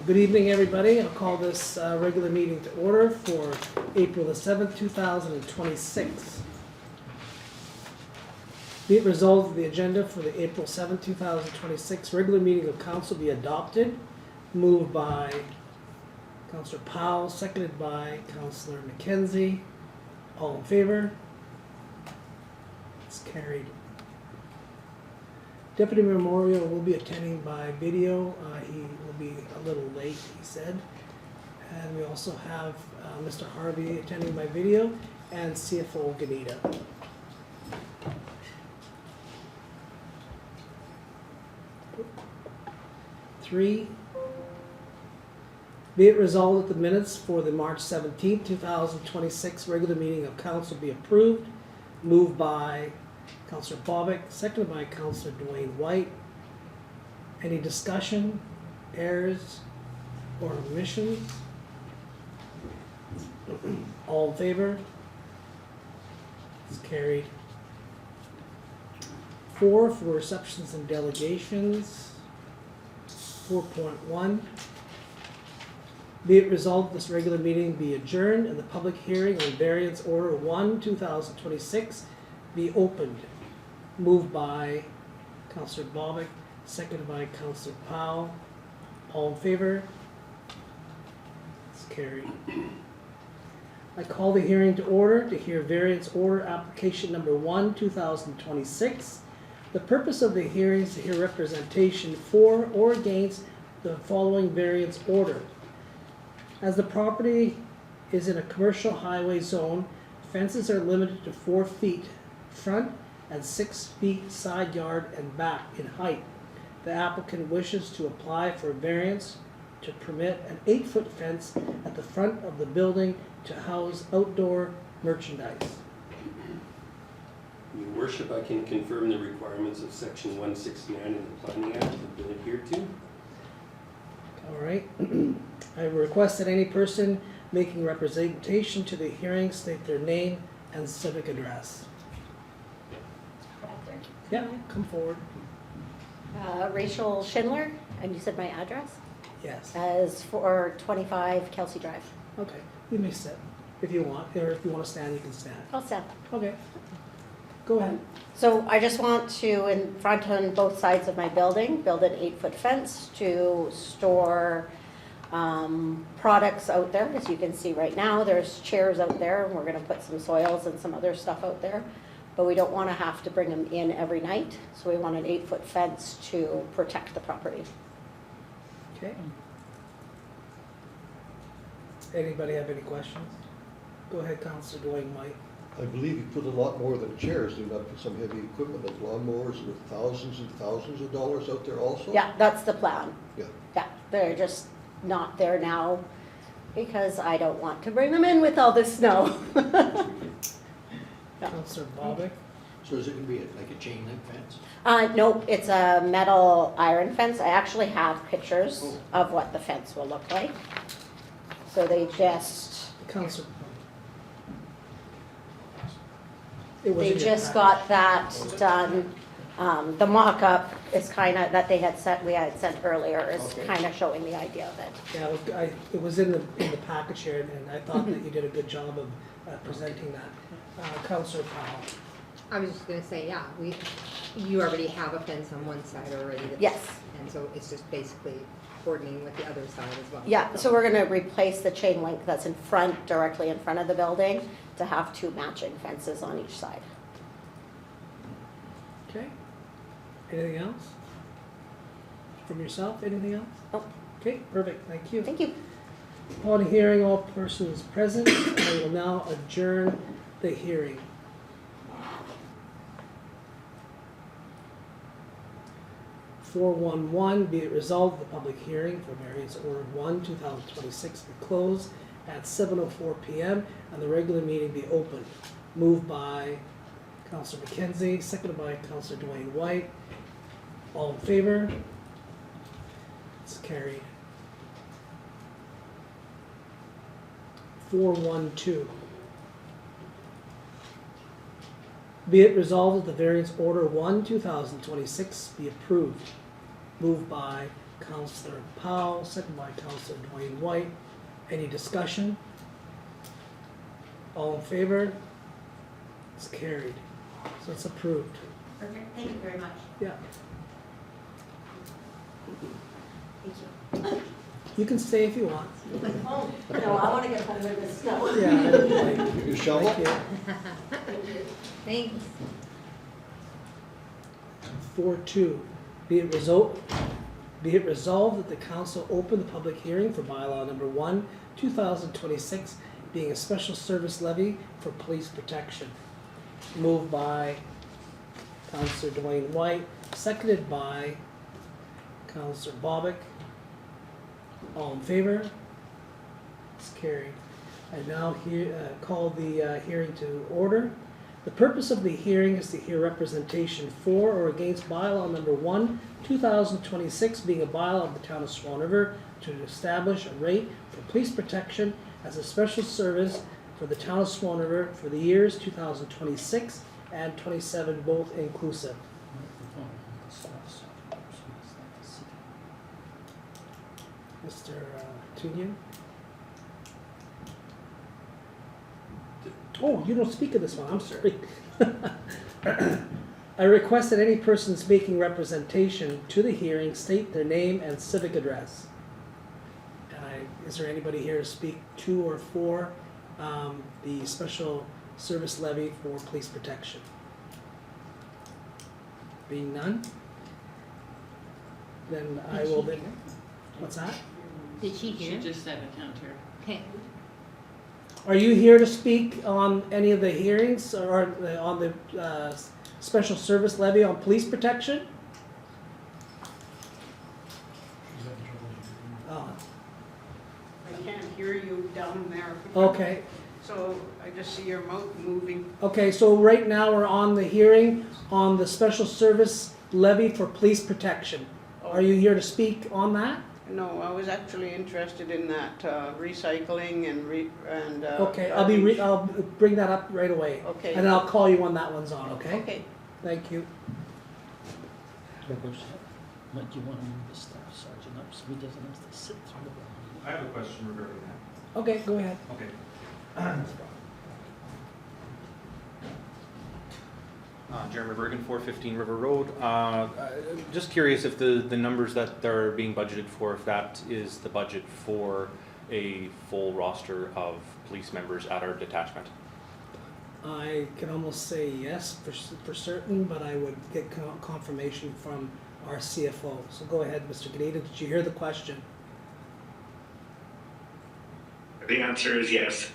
Good evening, everybody. I'll call this regular meeting to order for April the 7th, 2026. Be it resolved that the agenda for the April 7th, 2026 regular meeting of council be adopted. Moved by Councillor Powell, seconded by Councillor McKenzie. All in favor? It's carried. Deputy Moriaux will be attending by video. He will be a little late, he said. And we also have Mr. Harvey attending by video and CFO Gnida. Three, be it resolved that the minutes for the March 17th, 2026 regular meeting of council be approved. Moved by Councillor Bobick, seconded by Councillor Duane Whyte. Any discussion, errors, or omissions? All in favor? It's carried. 4 for receptions and delegations. 4.1. Be it resolved this regular meeting be adjourned and the public hearing on Variance Order 1, 2026 be opened. Moved by Councillor Bobick, seconded by Councillor Powell. All in favor? It's carried. I call the hearing to order to hear Variance Order Application Number 1, 2026. The purpose of the hearing is to hear representation for or against the following variance order. As the property is in a commercial highway zone, fences are limited to 4 feet front and 6 feet side yard and back in height. The applicant wishes to apply for a variance to permit an 8-foot fence at the front of the building to house outdoor merchandise. Your Worship, I can confirm the requirements of Section 169 in the Planning Act have been adhered to. All right. I request that any person making representation to the hearing state their name and civic address. Yeah, come forward. Rachel Schindler, and you said my address? Yes. As for 25 Kelsey Drive. Okay. You may sit if you want, or if you want to stand, you can stand. I'll stand. Okay. Go ahead. So I just want to, in front on both sides of my building, build an 8-foot fence to store products out there. As you can see right now, there's chairs out there, and we're going to put some soils and some other stuff out there. But we don't want to have to bring them in every night, so we want an 8-foot fence to protect the property. Okay. Anybody have any questions? Go ahead, Councillor Duane Whyte. I believe you put a lot more than chairs. You not put some heavy equipment like lawnmowers with thousands and thousands of dollars out there also? Yeah, that's the plan. Yeah. Yeah, they're just not there now because I don't want to bring them in with all this snow. Yeah. Councillor Bobick. So is it going to be like a chain link fence? Nope, it's a metal iron fence. I actually have pictures of what the fence will look like. So they just, Councillor. they just got that done. The mock-up is kind of, that they had sent, we had sent earlier, is kind of showing the idea of it. Yeah, it was in the package here, and I thought that you did a good job of presenting that. Councillor Powell. I was just gonna say, yeah, you already have a fence on one side already. Yes. And so it's just basically coordinating with the other side as well. Yeah, so we're gonna replace the chain link that's in front, directly in front of the building, to have 2 matching fences on each side. Okay. Anything else? From yourself, anything else? Nope. Okay, perfect, thank you. Thank you. Upon hearing all persons present, I will now adjourn the hearing. Be it resolved, the public hearing for Variance Order 1, 2026 be closed at 7:04 p.m. and the regular meeting be open. Moved by Councillor McKenzie, seconded by Councillor Duane Whyte. All in favor? It's carried. 412. Be it resolved that the Variance Order 1, 2026 be approved. Moved by Councillor Powell, second by Councillor Duane Whyte. Any discussion? All in favor? It's carried. So it's approved. Perfect, thank you very much. Yeah. Thank you. You can stay if you want. Oh, no, I want to get home with this snow. Yeah. I don't blame you. You shovel? Thank you. Thanks. 4.2, be it resolved that the council open the public hearing for bylaw number 1, 2026, being a special service levy for police protection. Moved by Councillor Duane Whyte, seconded by Councillor Bobick. All in favor? It's carried. I now call the hearing to order. The purpose of the hearing is to hear representation for or against bylaw number 1, 2026, being a bylaw of the town of Swan River to establish a rate for police protection as a special service for the town of Swan River for the years 2026 and 27, both inclusive. Mr. Tewnion? Oh, you don't speak of this one, I'm sorry. I request that any persons making representation to the hearing state their name and civic address. Is there anybody here to speak to or for the special service levy for police protection? Being none? Then I will then, what's that? Did she She hear? just said a counter. Okay. Are you here to speak on any of the hearings or on the special service levy on police protection? Oh, I can't hear you down there. okay. So I just see your mouth moving. Okay, so right now we're on the hearing on the special service levy for police protection. Are you here to speak on that? No, I was actually interested in that recycling and. Okay, garbage. I'll bring that up right away. Okay. And then I'll call you when that one's on, okay? Okay. Thank you. Might you want to move the staff sergeant up so he doesn't have to sit through the I have a question regarding that. Okay, go ahead. Okay. Jeremy Bergen, 415 River Road. Just curious if the numbers that are being budgeted for, if that is the budget for a full roster of police members at our detachment. I can almost say yes for certain, but I would get confirmation from our CFO. So go ahead, Mr. Gnida. Did you hear the question? The answer is yes.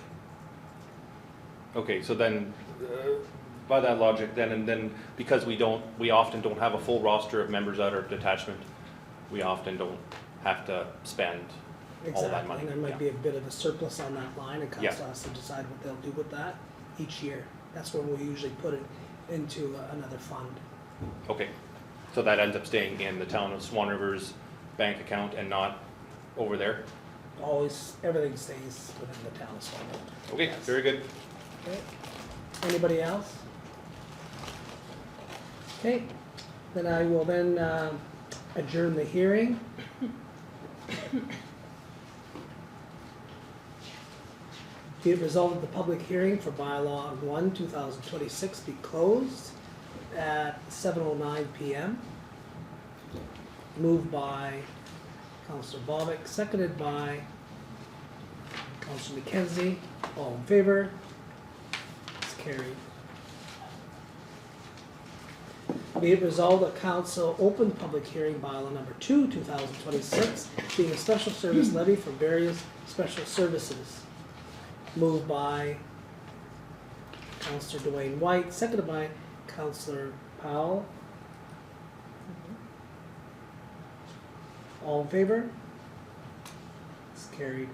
Okay, so then, by that logic, then because we often don't have a full roster of members at our detachment, we often don't have to spend all that Exactly, money. and there might Yeah. be a bit of a surplus on that line, and council Yeah. has to decide what they'll do with that each year. That's when we usually put it into another fund. Okay, so that ends up staying in the town of Swan River's bank account and not over there? Always, everything stays within the town of Swan River. Okay, Yes. very good. Okay. Anybody else? Okay, then I will then adjourn the hearing. Be it resolved that the public hearing for bylaw 1, 2026 be closed at 7:09 PM. Moved by Councillor Bobick, seconded by Councillor McKenzie. All in favor? It's carried. Be it resolved that council open the public hearing bylaw number 2, 2026, being a special service levy for various special services. Moved by Councillor Duane Whyte, seconded by Councillor Powell. All in favor? It's carried.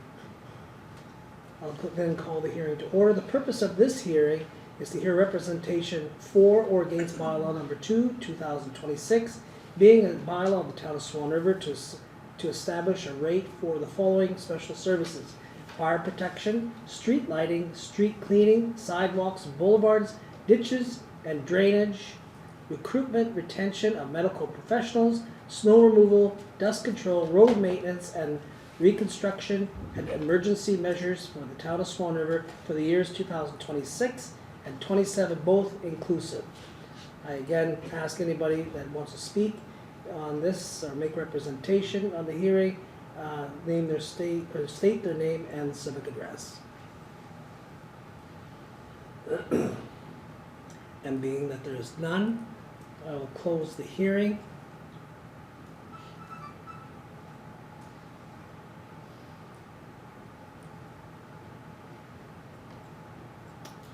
I'll then call the hearing to order. The purpose of this hearing is to hear representation for or against bylaw number 2, 2026, being a bylaw of the town of Swan River to establish a rate for the following special services: fire protection, street lighting, street cleaning, sidewalks, boulevards, ditches, and drainage, recruitment, retention of medical professionals, snow removal, dust control, road maintenance, and reconstruction and emergency measures for the town of Swan River for the years 2026 and 27, both inclusive. I again ask anybody that wants to speak on this or make representation on the hearing, name their state, or state their name and civic address. And being that there is none, I will close the hearing.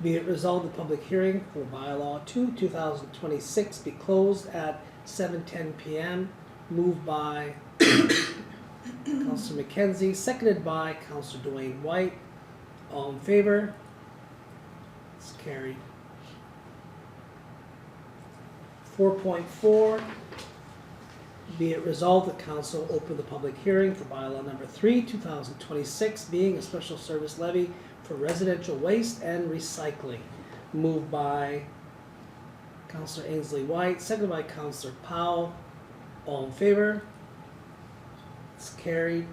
Be it resolved, the public hearing for bylaw 2/2026 be closed at 7:10 p.m. Moved by Councillor McKenzie, seconded by Councillor Duane Whyte. All in favor? It's carried. 4.4, be it resolved, the council open the public hearing for bylaw number 3/2026, being a special service levy for residential waste and recycling. Moved by Councillor Ainslie Whyte, seconded by Councillor Powell. All in favor? It's carried.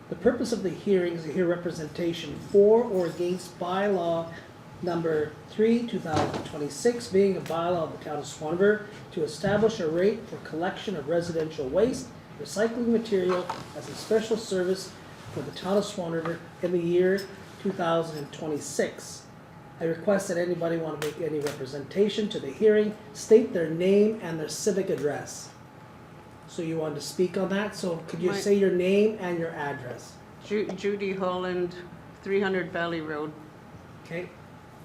The purpose of the hearing is to hear representation for or against bylaw number 3/2026, being a bylaw of the town of Swan River to establish a rate for collection of residential waste, recycling material as a special service for the town of Swan River in the year 2026. I request that anybody want to make any representation to the hearing, state their name and their civic address. So you wanted to speak on that, so could you say your name and your address? Judy Holland, 300 Valley Road. Okay,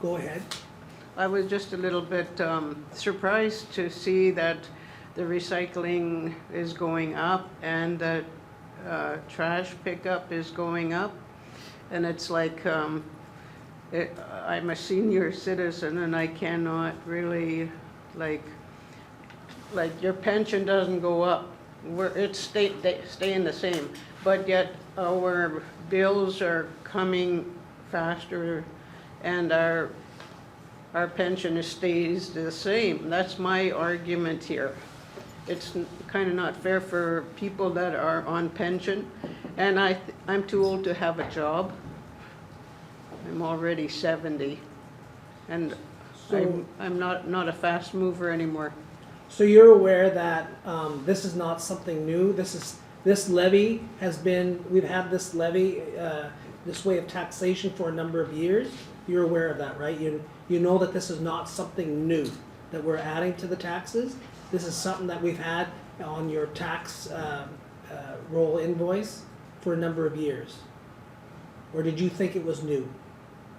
go ahead. I was just a little bit surprised to see that the recycling is going up and that trash pickup is going up. And it's like, I'm a senior citizen and I cannot really, like your pension doesn't go up. It's staying the same, but yet our bills are coming faster and our pension stays the same. That's my argument here. It's kind of not fair for people that are on pension, and I'm too old to have a job. I'm already 70, and So- I'm not a fast mover anymore. So you're aware that this is not something new. This levy has been, we've had this levy, this way of taxation for a number of years. You're aware of that, right? You know that this is not something new that we're adding to the taxes. This is something that we've had on your tax roll invoice for a number of years. Or did you think it was new?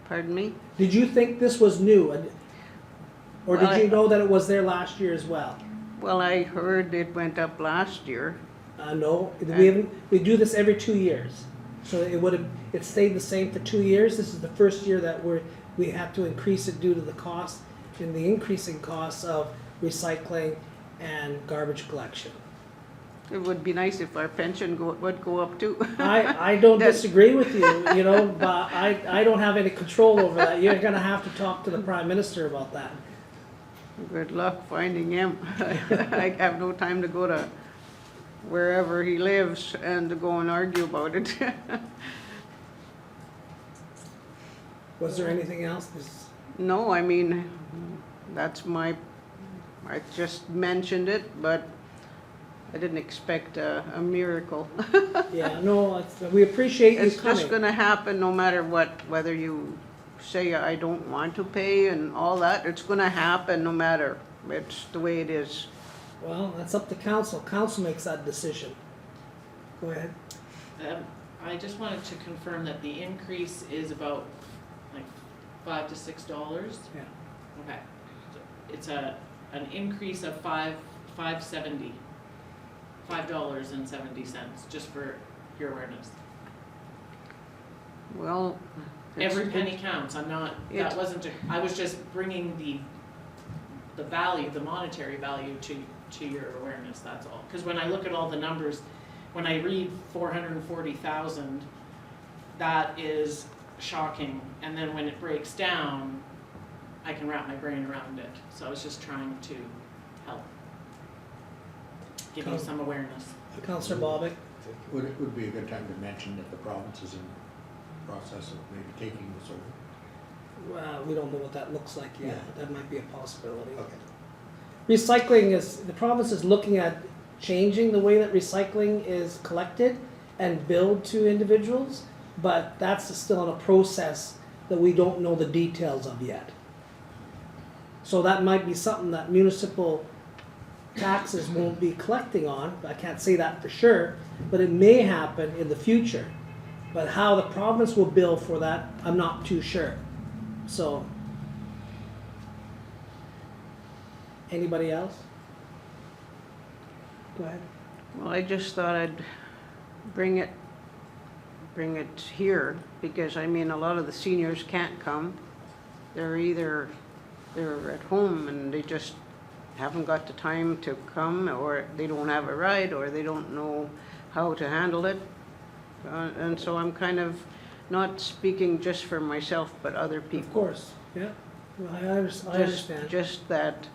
Pardon me? Did you think this was new? Or Well, did you know that it was there last year as well? Well, I heard it went up last year. No, we do this every 2 years. So it stayed the same for 2 years. This is the first year that we have to increase it due to the cost and the increasing costs of recycling and garbage collection. It would be nice if our pension would go up too. I don't disagree with you, but I don't have any control over that. You're gonna have to talk to the Prime Minister about that. Good luck finding him. I have no time to go to wherever he lives and to go and argue about it. Was there anything else? No, I mean, I just mentioned it, but I didn't expect a miracle. Yeah, no, we appreciate you It's coming. just gonna happen no matter what, whether you say I don't want to pay and all that, it's gonna happen no matter. It's the way it is. Well, that's up to council. Council makes that decision. Go ahead. I just wanted to confirm that the increase is about like $5 to $6. Yeah. Okay. So it's an increase of $5.70, just for your awareness. Well. Every penny counts. I was just bringing the value, the monetary value to your awareness, that's all. Because when I look at all the numbers, when I read 440,000, that is shocking. And then when it breaks down, I can wrap my brain around it. So I was just trying to help give you some awareness. Councillor Bobick? Would be a good time to mention that the province is in the process of maybe taking this over. Well, we don't know what that looks like yet, Yeah. but that might be a possibility. Okay. Recycling is, the province is looking at changing the way that recycling is collected and billed to individuals, but that's still in a process that we don't know the details of yet. So that might be something that municipal taxes won't be collecting on. I can't say that for sure, but it may happen in the future. But how the province will bill for that, I'm not too sure. So, anybody else? Go ahead. Well, I just thought I'd bring it here, because I mean, a lot of the seniors can't come. They're at home and they just haven't got the time to come, or they don't have a ride, or they don't know how to handle it. And so I'm kind of not speaking just for myself, but other people. Of course, yeah. Well, I understand. Just that,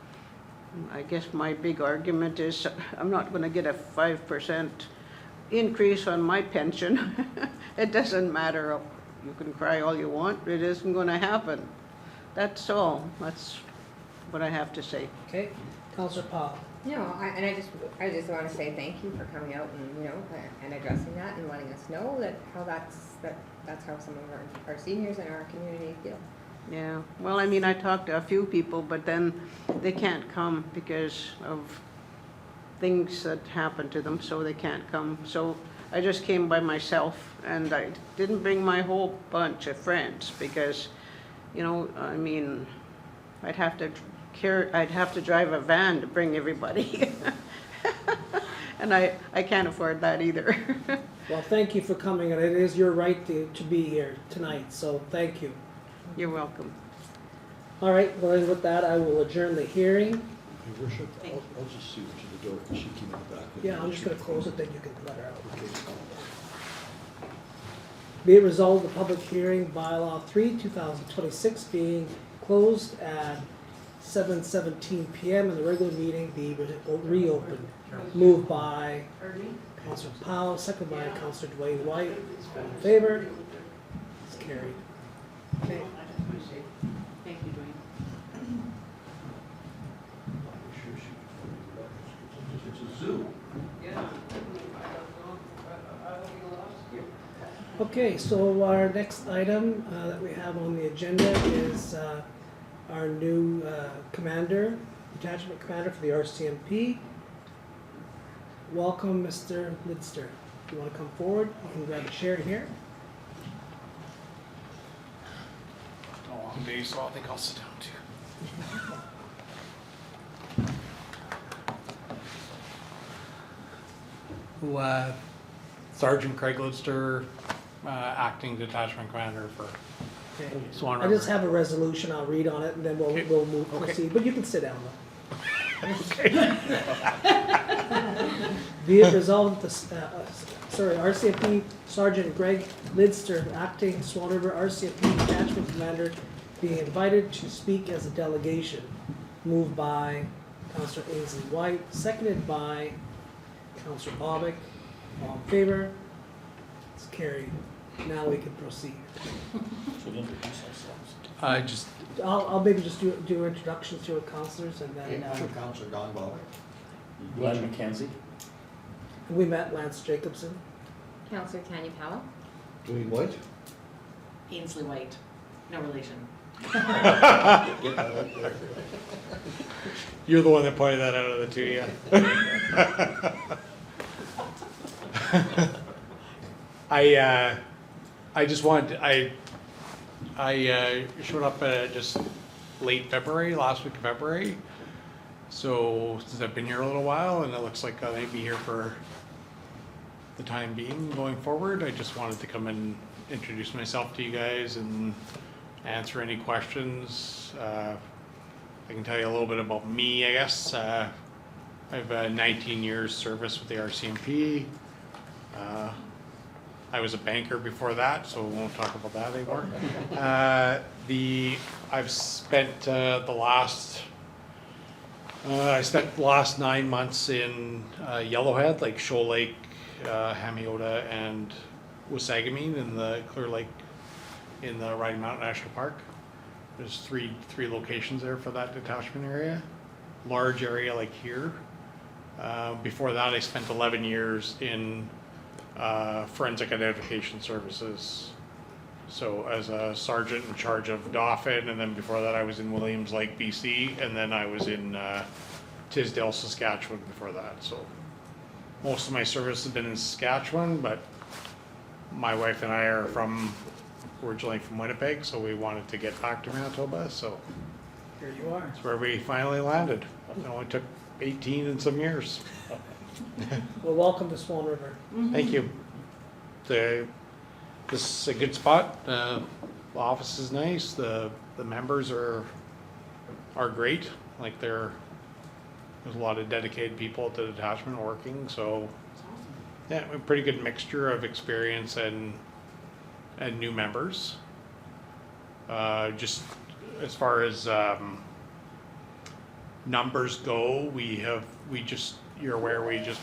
I guess my big argument is I'm not gonna get a 5% increase on my pension. It doesn't matter. You can cry all you want, it isn't gonna happen. That's all. That's what I have to say. Okay, Councillor Powell. No, I just want to say thank you for coming out and, you know, and addressing that and letting us know that's how some of our seniors in our community feel. Yeah, well, I mean, I talked to a few people, but then they can't come because of things that happen to them, so they can't come. So I just came by myself, and I didn't bring my whole bunch of friends because, you know, I mean, I'd have to drive a van to bring everybody. And I can't afford that either. Well, thank you for coming, and it is your right to be here tonight, so thank you. You're welcome. All right, well, then with that, I will adjourn the hearing. Your worship, I'll just see what you the door, because she came out back. Yeah, I'm just gonna close it, then you can let her out. Okay. Be it resolved, the public hearing, bylaw 3, 2026, being closed at 7:17 PM, and the regular meeting be reopened. Moved by Councillor Powell, second by Councillor Duane Whyte. All in favor? It's carried. Okay. Thank you, Duane. It's a zoo. Okay, so our next item that we have on the agenda is our new commander, detachment commander for the RCMP. Welcome, Mr. Lidster. If you want to come forward, you can grab a chair here. A long day, so I think I'll sit down too. Sergeant Craig Lidster, acting detachment commander for Okay. Swan I River. just have a resolution, I'll read on it, and then Okay. we'll move, Okay. proceed, but you can sit down though. Be it resolved, RCMP Sergeant Greg Lidster, acting Swan River RCMP Detachment Commander, being invited to speak as a delegation. Moved by Councillor Ainslie Whyte, seconded by Councillor Bobick. All in favor? It's carried. Now we can proceed. Should introduce ourselves. I'll maybe just do introductions to our councillors, and then I'm Councillor Don Bobick. Glen McKenzie. we met Lance Jacobson. Councillor Tanya Powell. Duane Whyte? Ainslie Whyte, no relation. You're the one that pointed that out of the two, yeah. I just wanted, I showed up just late February, last week of February. So since I've been here a little while, and it looks like I may be here for the time being going forward, I just wanted to come and introduce myself to you guys and answer any questions. I can tell you a little bit about me, I guess. I have 19 years service with the RCMP. I was a banker before that, so we won't talk about that anymore. I've spent the last 9 months in Yellowhead, like Shoal Lake, Hamiota, and Wasagamine in the Clear Lake in the Riding Mountain National Park. There's three locations there for that detachment area. Large area like here. Before that, I spent 11 years in forensic identification services. So as a sergeant in charge of Dauphin, and then before that I was in Williams Lake, BC, and then I was in Tisdale, Saskatchewan before that. So most of my service has been in Saskatchewan, but my wife and I are originally from Winnipeg, so we wanted to get back to Manitoba, so Here you are. that's where we finally landed. It only took 18 and some years. Well, welcome to Swan River. Thank you. This is a good spot. The office is nice. The members are great. Like there's a lot of dedicated people at the detachment working. So yeah, a pretty good mixture of experience and new members. Just as far as numbers go, you're aware we just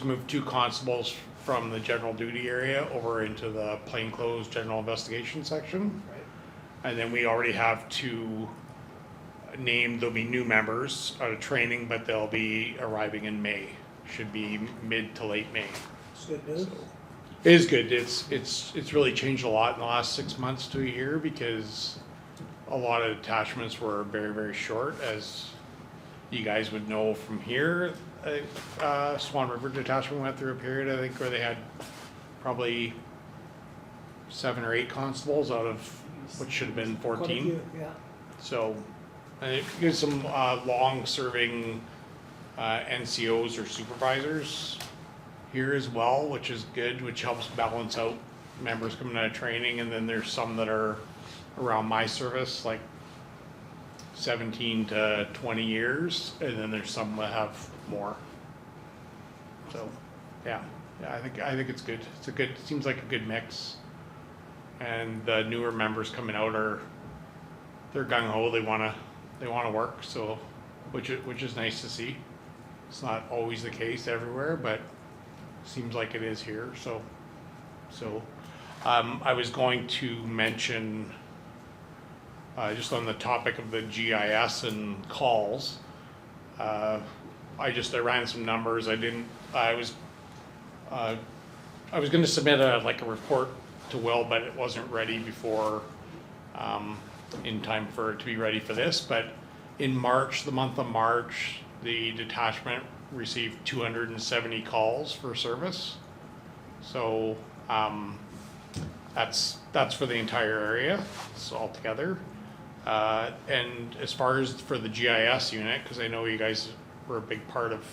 moved two constables from the general duty area over into the plainclothes general investigation section. Right. And then we already have two named, there'll be new members out of training, but they'll be arriving in May. Should be mid to late May. It's good news. It is good. It's really changed a lot in the last 6 months to a year, because a lot of detachments were very, very short, as you guys would know from here. Swan River Detachment went through a period, I think, where they had probably 7 or 8 constables out of what should have been Quite a 14. few, yeah. So, and it gives some long-serving NCOs or supervisors here as well, which is good, which helps balance out members coming out of training. And then there's some that are around my service, like 17 to 20 years, and then there's some that have more. So, yeah, I think it's good. It seems like a good mix. And the newer members coming out they're gung ho. They wanna work. So, which is nice to see. It's not always the case everywhere, but seems like it is here. So, I was going to mention. Just on the topic of the GIS and calls, I ran some numbers. I was going to submit a report to Will, but it wasn't ready before in time for it to be ready for this. But in March, the month of March, the detachment received 270 calls for service. So that's for the entire area. So altogether. And as far as for the GIS unit, because I know you guys were a big part of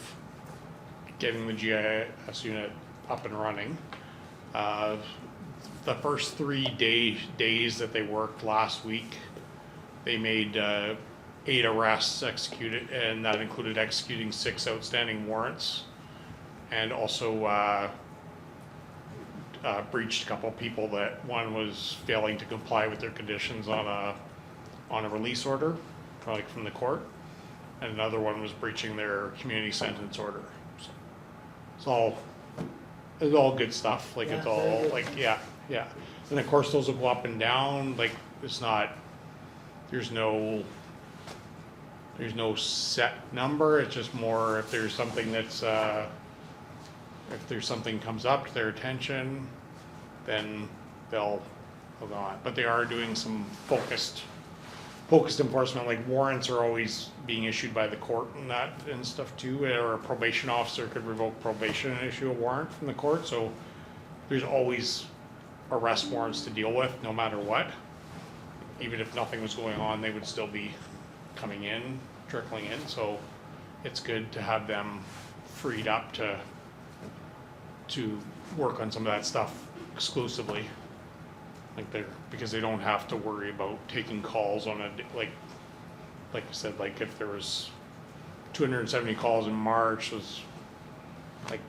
getting the GIS unit up and running, the first 3 days that they worked last week, they made 8 arrests executed, and that included executing 6 outstanding warrants, and also breached a couple of people. That one was failing to comply with their conditions on a release order, like from the court, and another one was breaching their community sentence order. So it's all good stuff. Like, Yeah, it's all very good. like, yeah. And of course those will go up and down. Like, it's not, there's no set number. It's just more if there's something that's if there's something comes up to their attention, then they'll go on. But they are doing some focused enforcement. Like, warrants are always being issued by the court and stuff too, or a probation officer could revoke probation and issue a warrant from the court. So there's always arrest warrants to deal with, no matter what. Even if nothing was going on, they would still be coming in, trickling in. So it's good to have them freed up to work on some of that stuff exclusively. Because they don't have to worry about taking calls on like I said, like if there was 270 calls in March, was like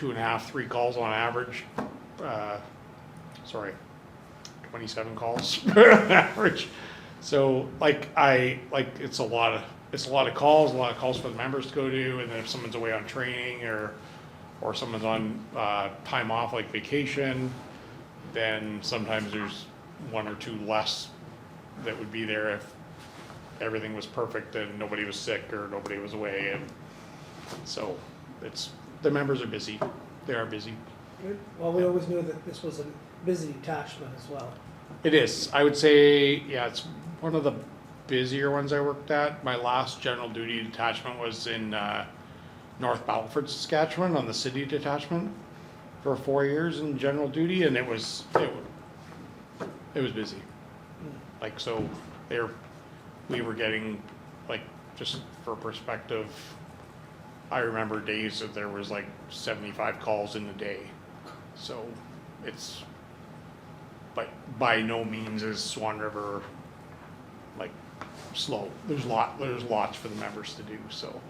2.5, 3 calls on average. 27 calls on average. So it's a lot of calls for the members to go to, and then if someone's away on training or someone's on time off like vacation, then sometimes there's 1 or 2 less that would be there if everything was perfect and nobody was sick or nobody was away. And so the members are busy. They are busy. Good. Well, we always knew that this was a busy detachment as well. It is. I would say, yeah, it's one of the busier ones I worked at. My last general duty detachment was in North Battleford, Saskatchewan, on the city detachment for 4 years in general duty, and it was busy. Like, so we were getting, like, just for perspective, I remember days that there was like 75 calls in a day. So it's, but by no means is Swan River like slow. There's lots for the members to do, so.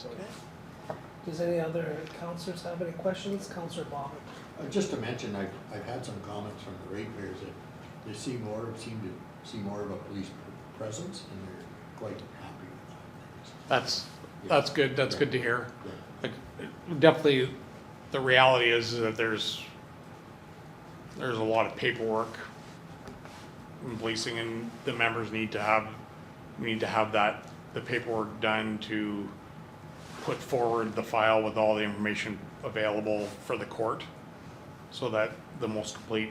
Okay. Does any other councillors have any questions? Councillor Bobick. Just to mention, I've had some comments from the ratepayers that they seem to see more of a police presence, and they're quite happy with that. That's good. That's good to hear. Yeah. Like, definitely, the reality is that there's a lot of paperwork in policing, and the members need to have the paperwork done to put forward the file with all the information available for the court, so that the most complete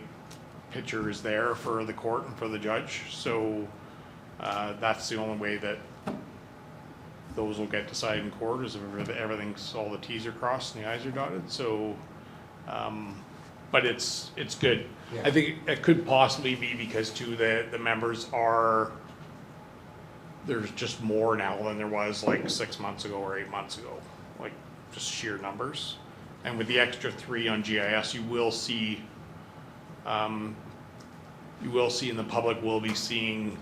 picture is there for the court and for the judge. So that's the only way that those will get decided in court, is if everything's, all the T's are crossed and the I's are dotted. So, but it's good. Yeah. I think it could possibly be because too the members there's just more now than there was like 6 months ago or 8 months ago, like just sheer numbers. And with the extra 3 on GIS, you will see, and the public will be seeing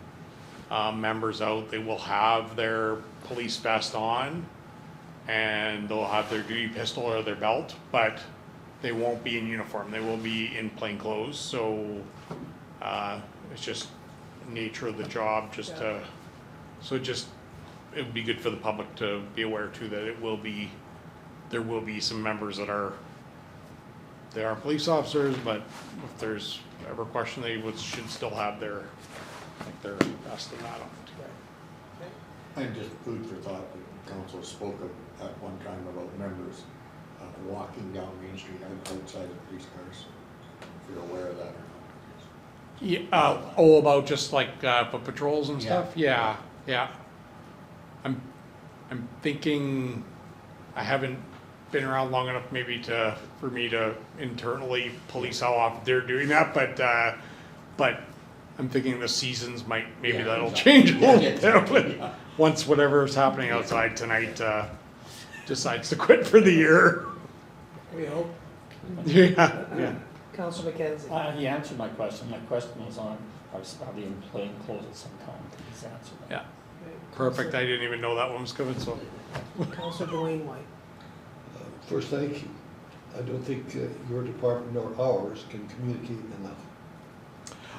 members out. They will have their police vest on, and they'll have their duty pistol or their belt, but they won't be in uniform. They will be in plain clothes. So it's just nature of the job. It would be good for the public to be aware too that there will be some members that they are police officers, but if there's ever a question, they should still have their vest and that on. And just food for thought, the council spoke at one time about members walking down Main Street outside of police cars. If you're aware of that or not. Yeah. About just like for patrols and stuff. Yeah. I'm thinking I haven't been around long enough maybe for me to internally police how often they're doing that, but I'm thinking the seasons that'll change a little bit once whatever's happening outside tonight decides to quit for the year. We hope. Yeah. Councillor McKenzie. He answered my question. My question was on, are they in plain clothes at some time? He's answered that. Yeah. Perfect. I didn't even know that one was coming. So. Councillor Duane Whyte. First, thank you. I don't think your department nor ours can communicate enough.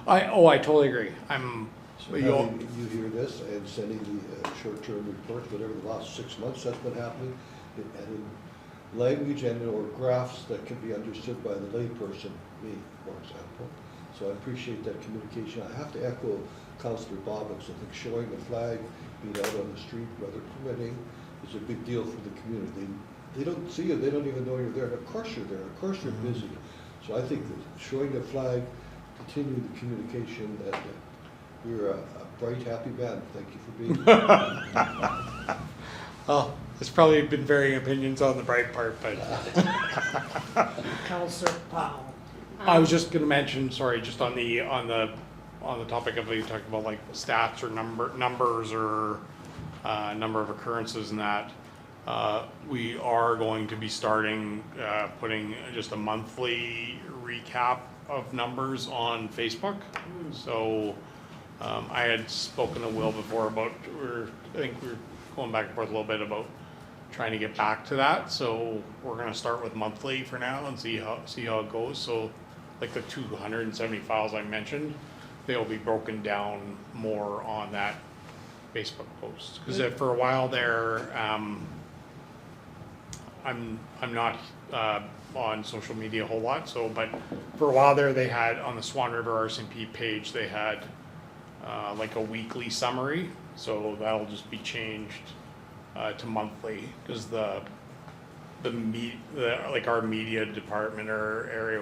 I totally agree. So having you hear this and sending the short-term reports, whatever the last 6 months that's been happening, and in language and or graphs that can be understood by the layperson, me, for example. So I appreciate that communication. I have to echo Councillor Bobick's. I think showing the flag, being out on the street, weather permitting, is a big deal for the community. They don't see you, they don't even know you're there. And of course you're there, of course you're busy. So I think that showing the flag, continue the communication, that we're a bright, happy band. Thank you for being here. Oh, there's probably been varying opinions on the bright part, but. Councillor Powell. I was just gonna mention, sorry, just on the topic of, you talked about like stats or numbers or number of occurrences and that. We are going to be starting putting just a monthly recap of numbers on Facebook. So I had spoken to Will before about, I think we were going back and forth a little bit about trying to get back to that, so we're gonna start with monthly for now and see how it goes. So like the 270 files I mentioned, they'll be broken down more on that Facebook post. Because for a while there, I'm not on social media a whole lot, so, but for a while there, they had on the Swan River RCMP page, they had like a weekly summary, so that'll just be changed to monthly, because like our media department or area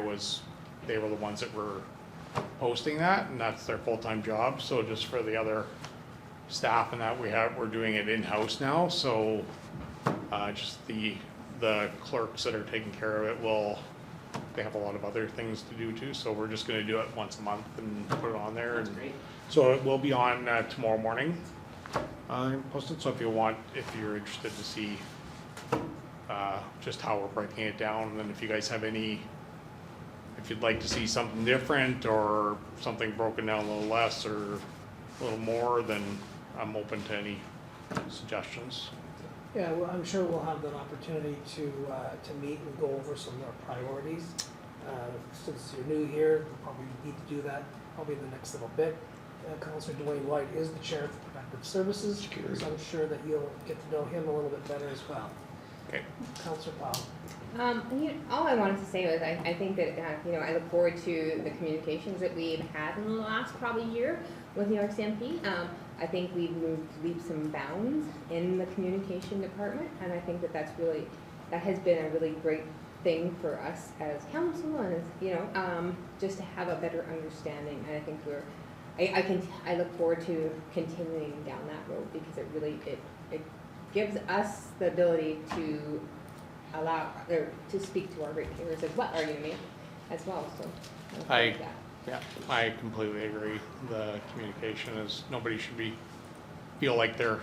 they were the ones that were posting that, and that's their full-time job. So just for the other staff and that we're doing it in-house now, so just the clerks that are taking care of it they have a lot of other things to do too, so we're just gonna do it once a month and put it on there. That's and great. So it will be on tomorrow morning, posted, so if you're interested to see just how we're breaking it down, and then if you guys have if you'd like to see something different or something broken down a little less or a little more, then I'm open to any suggestions. Yeah, well, I'm sure we'll have that opportunity to meet and go over some of our priorities. Since you're new here, we'll probably need to do that probably in the next little bit. Councillor Duane Whyte is the chair for Protective Services, so I'm sure that you'll get to know him a little bit better as well. Okay. Councillor Powell. All I wanted to say was I think that I look forward to the communications that we've had in the last probably year with the RCMP. I think we've moved leaps and bounds in the communication department, and I think that that has been a really great thing for us as council, and as just to have a better understanding. And I think I look forward to continuing down that road, because it really it gives us the ability to allow or to speak to our ratepayers as well, as well. So I completely agree. The communication is, nobody should feel like they're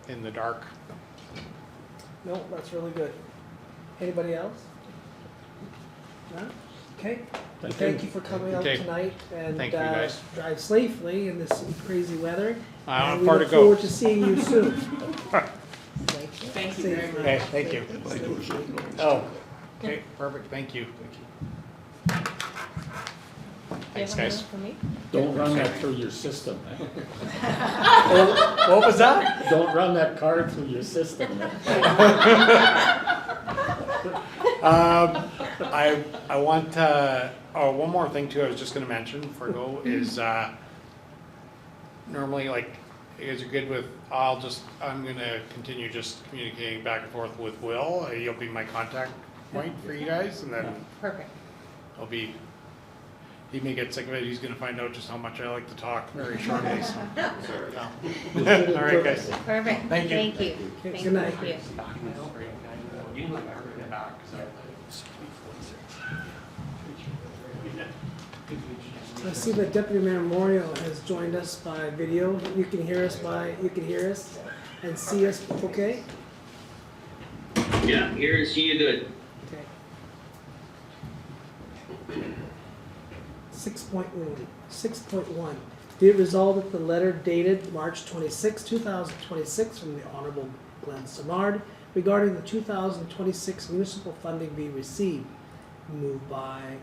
in the dark. No, that's really good. Anybody else? No? Okay. Thank you for coming out tonight, and Thank you, guys. drive safely in this crazy weather. I And don't have far we to look go. forward to seeing you soon. Thank you very much. Okay, thank you. Oh, okay, perfect, thank you. Thanks, guys. For me? Don't run that through your system. What was that? Don't run that card through your system. I want one more thing too. I was just going to mention before I go is normally, like, you guys are good with. I'm going to continue just communicating back and forth with Will. He'll be my contact point for you guys, and then Perfect. he may get sick of it. He's going to find out just how much I like to talk very shortly. So. All right, guys. Perfect. Thank you. Thank you. Okay, good night. I see that Deputy Mayor Moriaux has joined us by video. You can hear us and see us, okay? Yeah, I'm here and see you good. Okay. 6.1. Be it resolved that the letter dated March 26, 2026 from the Honorable Glen regarding the 2026 municipal funding be received. Moved by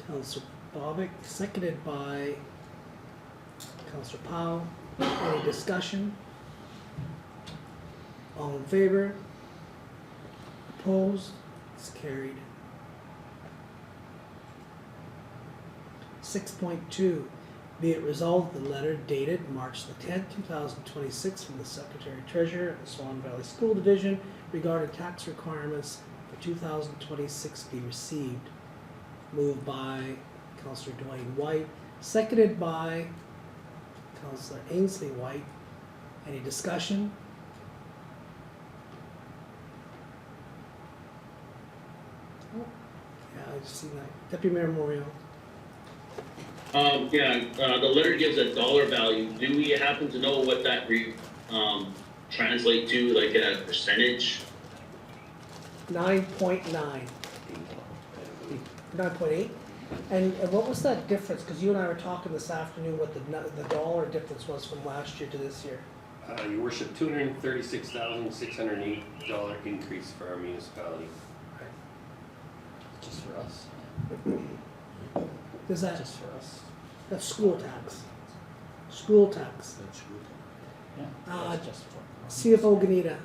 Councillor Bobick, seconded by Councillor Powell. Any discussion? All in favor? Opposed? It's carried. 6.2, be it resolved the letter dated March the 10th, 2026 from the Secretary Treasurer of the Swan Valley School Division regarding tax requirements for 2026 be received. Moved by Councillor Duane Whyte, seconded by Councillor Ainslie Whyte. Any discussion? Yeah, I just see that. Deputy Mayor Moriaux. The letter gives a dollar value. Do we happen to know what that translate to, like a percentage? 9.9. 9.8. And what was that difference? Because you and I were talking this afternoon what the dollar difference was from last year to this year. Your worship, $236,608 increase for our municipality. Just for us. Is that, Just for us. that's school tax? School tax. Yeah. Uh, That's just for. CFO Gnida.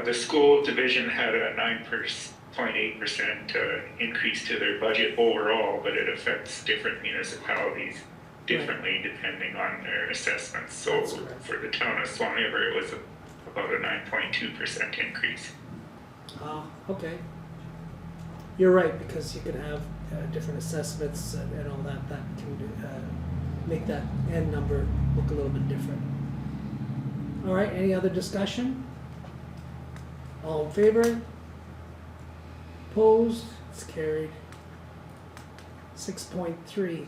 The school division had a 9.8% increase to their budget overall, but it affects different municipalities differently depending on their assessments. So That's correct. for the town of Swan River, it was about a 9.2% increase. Okay. You're right, because you can have different assessments and all that, that can make that end number look a little bit different. All right, any other discussion? All in favor? Opposed? It's carried. 6.3.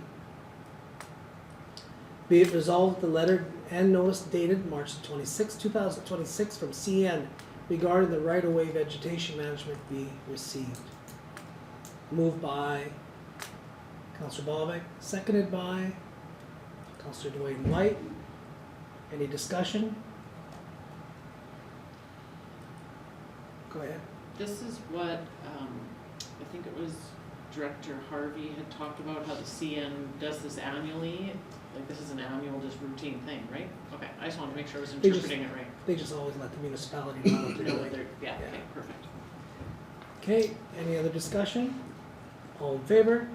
Be it resolved, the letter and notice dated March 26, 2026 from CN regarding the right-of-way vegetation management be received. Moved by Councillor Bobick, seconded by Councillor Duane Whyte. Any discussion? Go ahead. This is what, I think it was Director Harvey had talked about, how the CN does this annually. Like, this is an annual, just routine thing, right? Okay, I just wanted to make sure I was They just- interpreting it right. They just always let the municipality know what they're No, doing. yeah, Yeah. okay, perfect. Okay, any other discussion? All in favor?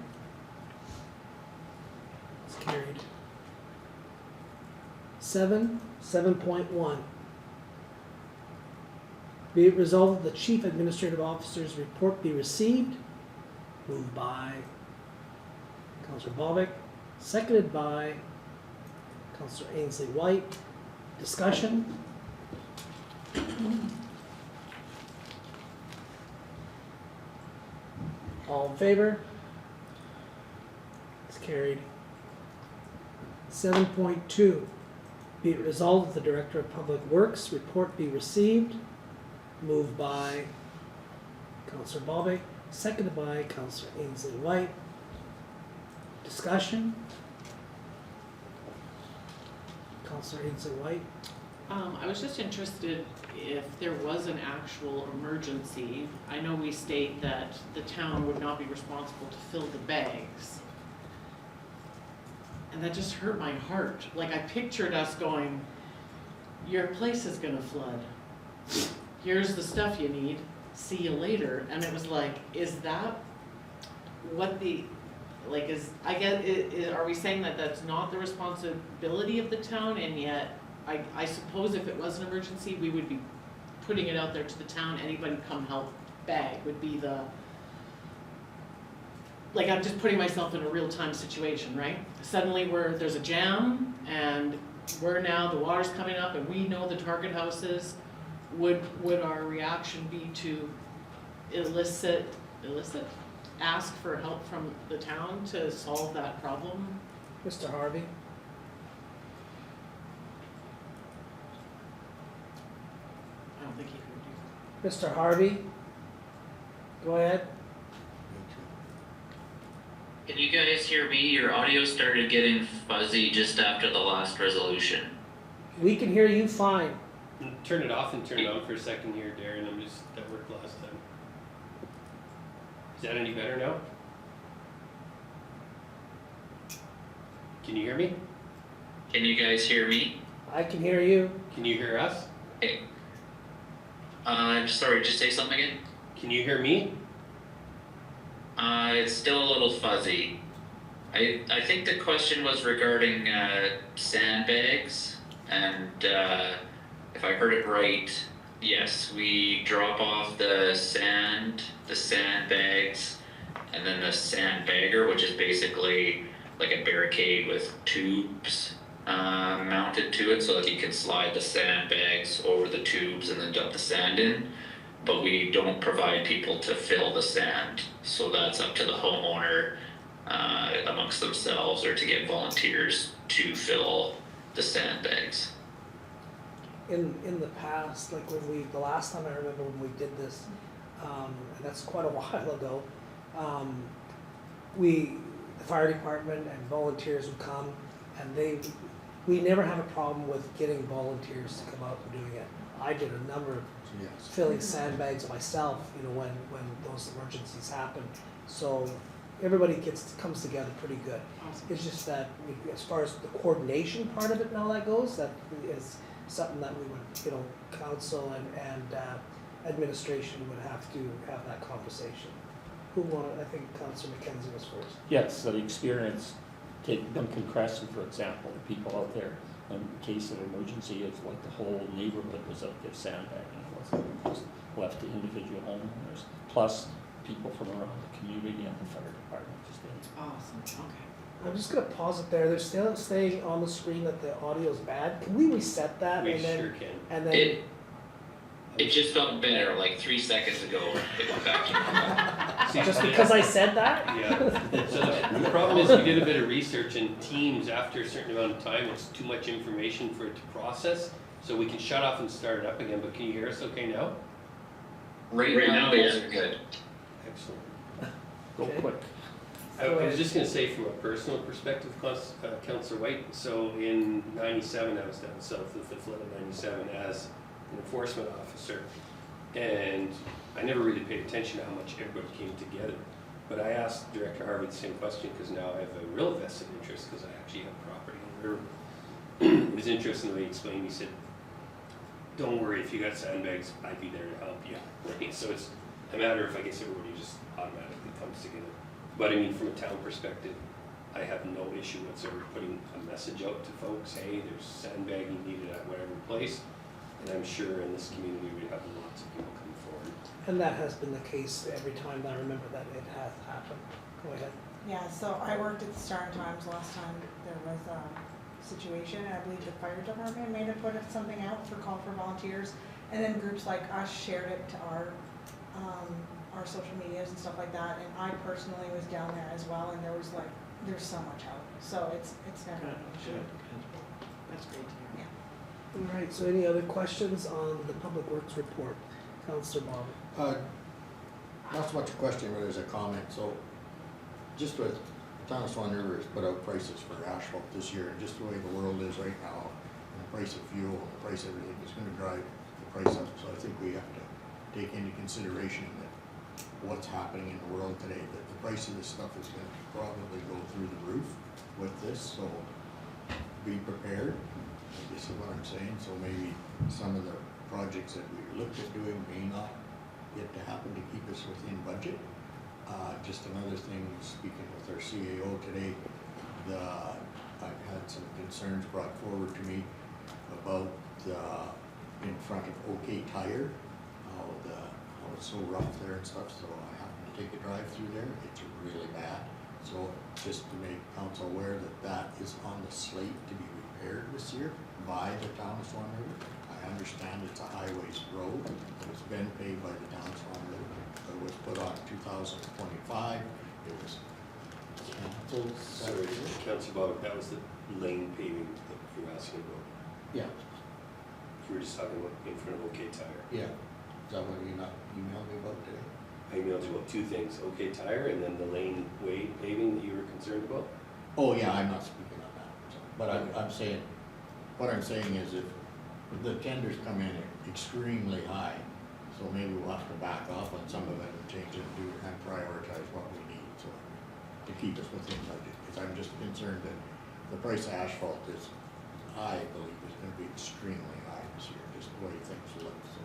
It's carried. 7.1. Be it resolved that the Chief Administrative Officer's report be received. Moved by Councillor Bobick, seconded by Councillor Ainslie Whyte. Discussion? All in favor? It's carried. 7.2. Be it resolved that the Director of Public Works report be received. Moved by Councillor Bobick, seconded by Councillor Ainslie Whyte. Discussion? Councillor Ainslie Whyte. I was just interested if there was an actual emergency. I know we state that the town would not be responsible to fill the bags. And that just hurt my heart. Like, I pictured us going, your place is gonna flood. Here's the stuff you need, see you later. And it was like, is that what the, like, is, I get, are we saying that that's not the responsibility of the town, and yet, I suppose if it was an emergency, we would be putting it out there to the town, anybody come help bag would be the, like, I'm just putting myself in a real-time situation, right? Suddenly there's a jam, and we're now, the water's coming up, and we know the target houses. Would our reaction be to ask for help from the town to solve that problem? Mr. Harvey. I don't think he could do Mr. Harvey. Go ahead. Can you guys hear me? Your audio started getting fuzzy just after the last resolution. We can hear you fine. Turn it off and turn it on for a second here, Darren. That worked last time. Is that any better now? Can you hear me? Can you guys hear me? I can hear you. Can you hear us? Okay. Sorry, just say something again? Can you hear me? It's still a little fuzzy. I think the question was regarding sandbags, and if I heard it right, yes, we drop off the sandbags, and then the sandbagger, which is basically like a barricade with tubes mounted to it, so that you can slide the sandbags over the tubes and then dump the sand in. But we don't provide people to fill the sand, so that's up to the homeowner amongst themselves, or to get volunteers to fill the sandbags. In the past, like the last time I remember when we did this, and that's quite a while ago, the fire department and volunteers would come, and we never have a problem with getting volunteers to come out and doing it. I did a number of Yes. filling sandbags myself, when those emergencies happen. So everybody comes together pretty good. Awesome. It's just that as far as the coordination part of it and all that goes, that is something that we would, council and administration would have to have that conversation. Who wanted, I think Councillor McKenzie was first. Yes, so the experience, take Duncan Crescent, for example, the people out there, in case of emergency, it's like the whole neighborhood was out there sandbagging, it wasn't just left to individual homeowners, plus people from around the community and the fire department just in. Awesome, okay. I'm just gonna pause it there. They're still saying on the screen that the audio is bad. Can we reset that We and then, sure can. and then? It just felt better like 3 seconds ago. It went back to normal. See, Just because I said that? Yeah, so the problem is we did a bit of research in Teams after a certain amount of time, it's too much information for it to process. So we can shut off and start it up again, but can you hear us okay now? Right now, you guys are good. Excellent. Go Okay. quick. I was just gonna say from a personal perspective, Councillor Whyte, so in '97, I was down south of the flood of '97 as an enforcement officer. And I never really paid attention to how much everybody came together. But I asked Director Harvey the same question because now I have a real vested interest because I actually have property on the river. It was interesting the way he explained, he said, don't worry, if you got sandbags, I'd be there to help you. Right? So it's a matter of, I guess, everybody just automatically comes together. But I mean, from a town perspective, I have no issue whatsoever putting a message out to folks, hey, there's sandbagging needed at whatever place. And I'm sure in this community we have lots of people come forward. And that has been the case every time I remember that it has happened. Go ahead. Yeah, so I worked at the Star Times last time there was a situation, and I believe the fire department may have put something out for call for volunteers, and then groups like us shared it to our social medias and stuff like that, and I personally was down there as well, and there's so much help, so it's never an issue. That's great to hear. All right, so any other questions on the Public Works report? Councillor Bobick. Not so much a question, but as a comment. So just with the town of Swan River has put out prices for asphalt this year, and just the way the world is right now, and the price of fuel and the price of everything is going to drive the price up. So I think we have to take into consideration that what's happening in the world today, that the price of this stuff is going to probably go through the roof with this. So be prepared. This is what I'm saying. So maybe some of the projects that we looked at doing may not get to happen to keep us within budget. Just another thing, speaking with our CAO today, I've had some concerns brought forward to me about in front of OK Tire, how it's so rough there and stuff. So I happened to take a drive through there. It's really bad. So just to make council aware that is on the slate to be repaired this year by the town of Swan River. I understand it's a highways road, but it's been paid by the town of Swan River. It was put on 2025. It was canceled. Sorry, Councillor Bobick, that was the lane paving that you were asking about. Yeah, You were just talking about in front of OK Tire. yeah. Is that what you not emailed me about today? I emailed you about two things, OK Tire and then the lane way paving that you were concerned about. Oh, yeah, I'm not speaking on that. But I'm saying, what I'm saying is if the tenders come in extremely high, so maybe we'll have to back off on some of it and change it and prioritize what we need, so to keep us within budget. Because I'm just concerned that the price of asphalt is, I believe, is going to be extremely high this year, just the way things look, so.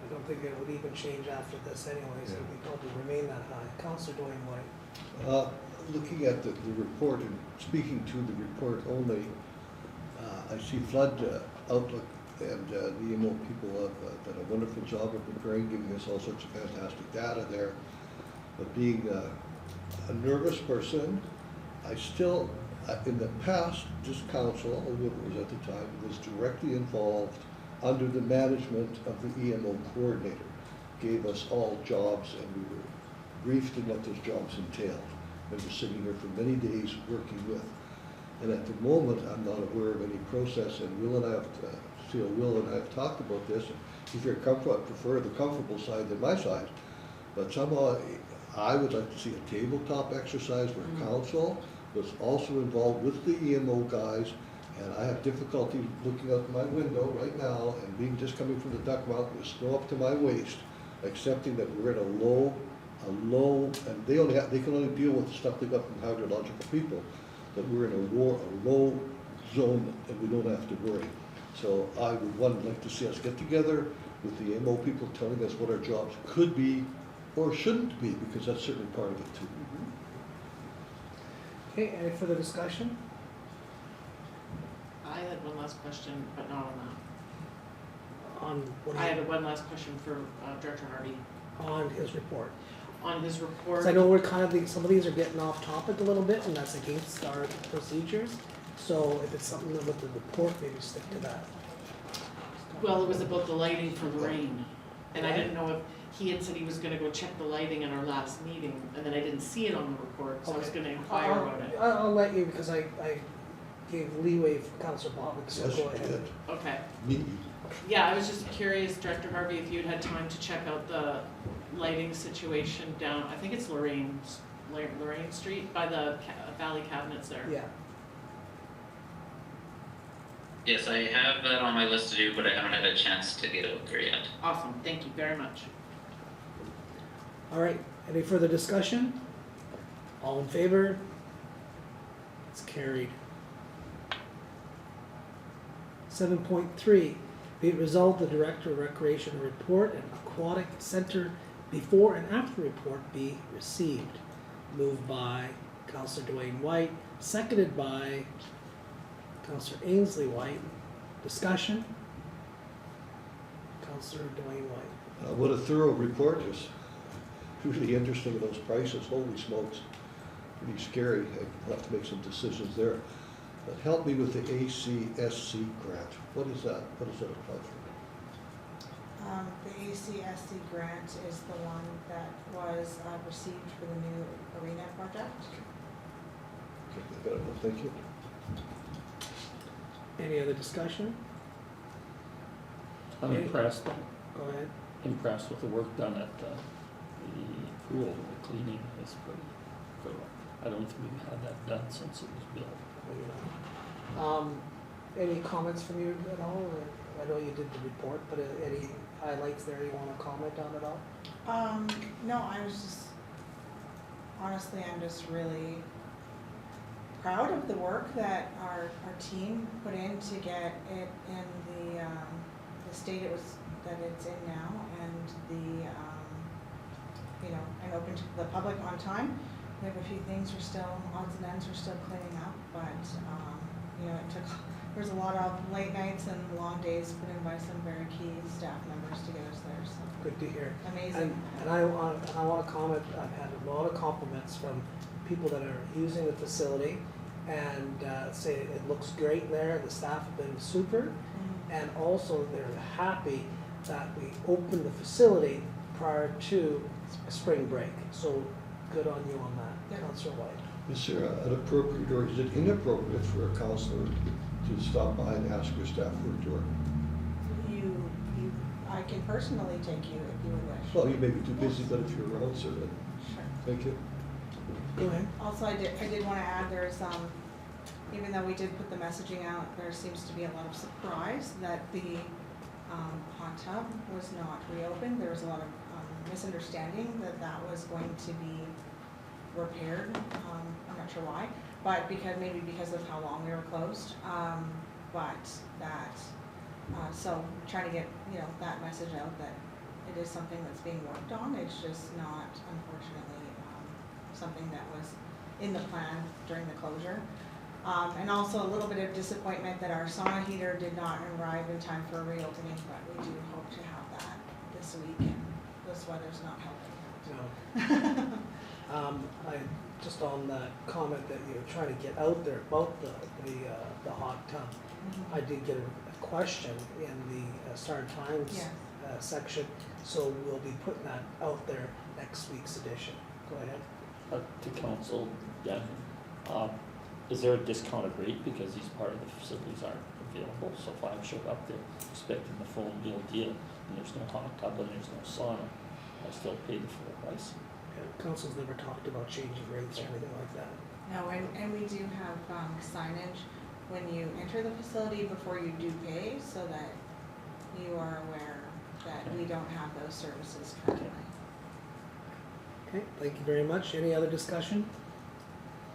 I don't think it would even change after this anyways. It would probably remain that high. Councillor Duane Whyte. Looking at the report and speaking to the report only, I see flood outlook and the EMO people have done a wonderful job of preparing, giving us all sorts of fantastic data there. But being a nervous person, I still, in the past, this council, whoever was at the time, was directly involved under the management of the EMO coordinator. Gave us all jobs and we were briefed on what those jobs entailed. And we're sitting here for many days working with. And at the moment, I'm not aware of any process, and Will and I have talked about this. If you're comfortable, I prefer the comfortable side than my side. But somehow, I would like to see a tabletop exercise where council was also involved with the EMO guys, and I have difficulty looking out my window right now and being just coming from the Duck Mountain with snow up to my waist, accepting that we're in a low, and they can only deal with the stuff they got from hydrological people, that we're in a low zone and we don't have to worry. So I would like to see us get together with the EMO people telling us what our jobs could be or shouldn't be, because that's certainly part of it too. Okay, any further discussion? I had one last question, but not on that. On what I had one last question for Director Harvey on his report? on his report. 'Cause I know we're kind of, some of these are getting off topic a little bit, and that's against our procedures. So if it's something with the report, maybe stick to that. Well, it was about the lighting for Lorraine, and I What? didn't know if he had said he was gonna go check the lighting at our last meeting, and then I didn't see it on the report, so I was Okay. gonna inquire about it. I'll let you, because I gave leeway for Councillor Bobick, so Yes, go you ahead. did. Okay. Me. Yeah, I was just curious, Director Harvey, if you'd had time to check out the lighting situation down, I think it's Lorraine Street by the Valley Cabinets there. Yeah, Yes, I have that on my list to do, but I haven't had a chance to get out there yet. Awesome, thank you very much. all right, any further discussion? All in favor? It's carried. 7.3, be it resolved, the Director of Recreation report and Aquatic Center before and after report be received. Moved by Councillor Duane Whyte, seconded by Councillor Ainslie Whyte. Discussion? Councillor Duane Whyte. What a thorough report is. Really interesting, those prices, holy smokes. Pretty scary. I'll have to make some decisions there. But help me with the ACSC grant. What is that? What does that apply for? The ACSC grant is the one that was received for the new arena project. Okay, I got it. Well, thank you. Any other discussion? I'm impressed, Go ahead. impressed with the work done at the pool, the cleaning is pretty good. I don't think we've had that done since it was built. Any comments from you at all? Or I know you did the report, but any highlights there you want to comment on at all? No, I was just, honestly, I'm just really proud of the work that our team put in to get it in the state that it's in now, and and open to the public on time. We have a few things odds and ends we're still cleaning up, but there's a lot of late nights and long days put in by some very key staff members to get us there, so. Good to hear. Amazing. And I want to comment, I've had a lot of compliments from people that are using the facility and say it looks great there, the staff have been super, and also they're happy that we opened the facility prior to spring break. So good on you on that, Councillor Whyte. Is there an appropriate or is it inappropriate for a councillor to stop by and ask your staff for a tour? I can personally take you if you would wish. Well, you may be too busy, but if you're around, certainly. Sure. Thank you. Go ahead. Also, I did want to add, there's, even though we did put the messaging out, there seems to be a lot of surprise that the hot tub was not reopened. There was a lot of misunderstanding that was going to be repaired. I'm not sure why, but maybe because of how long we were closed. So trying to get that message out that it is something that's being worked on. It's just not, unfortunately, something that was in the plan during the closure. And also a little bit of disappointment that our sauna heater did not arrive in time for a reopening, but we do hope to have that this week, and this weather's not helping. No. I just on that comment that you're trying to get out there about the hot tub. I did get a question in the Star Times section, so we'll be putting that out there next week's edition. Go ahead. To council, is there a discounted rate because these part of the facilities aren't available? So if I showed up there expecting the full meal deal and there's no hot tub and there's no sauna, I still pay the full price? Council's never talked about changing rates or anything like that. No, and we do have signage when you enter the facility before you do pay, so that you are aware that we don't have those services currently. Okay, thank you very much. Any other discussion?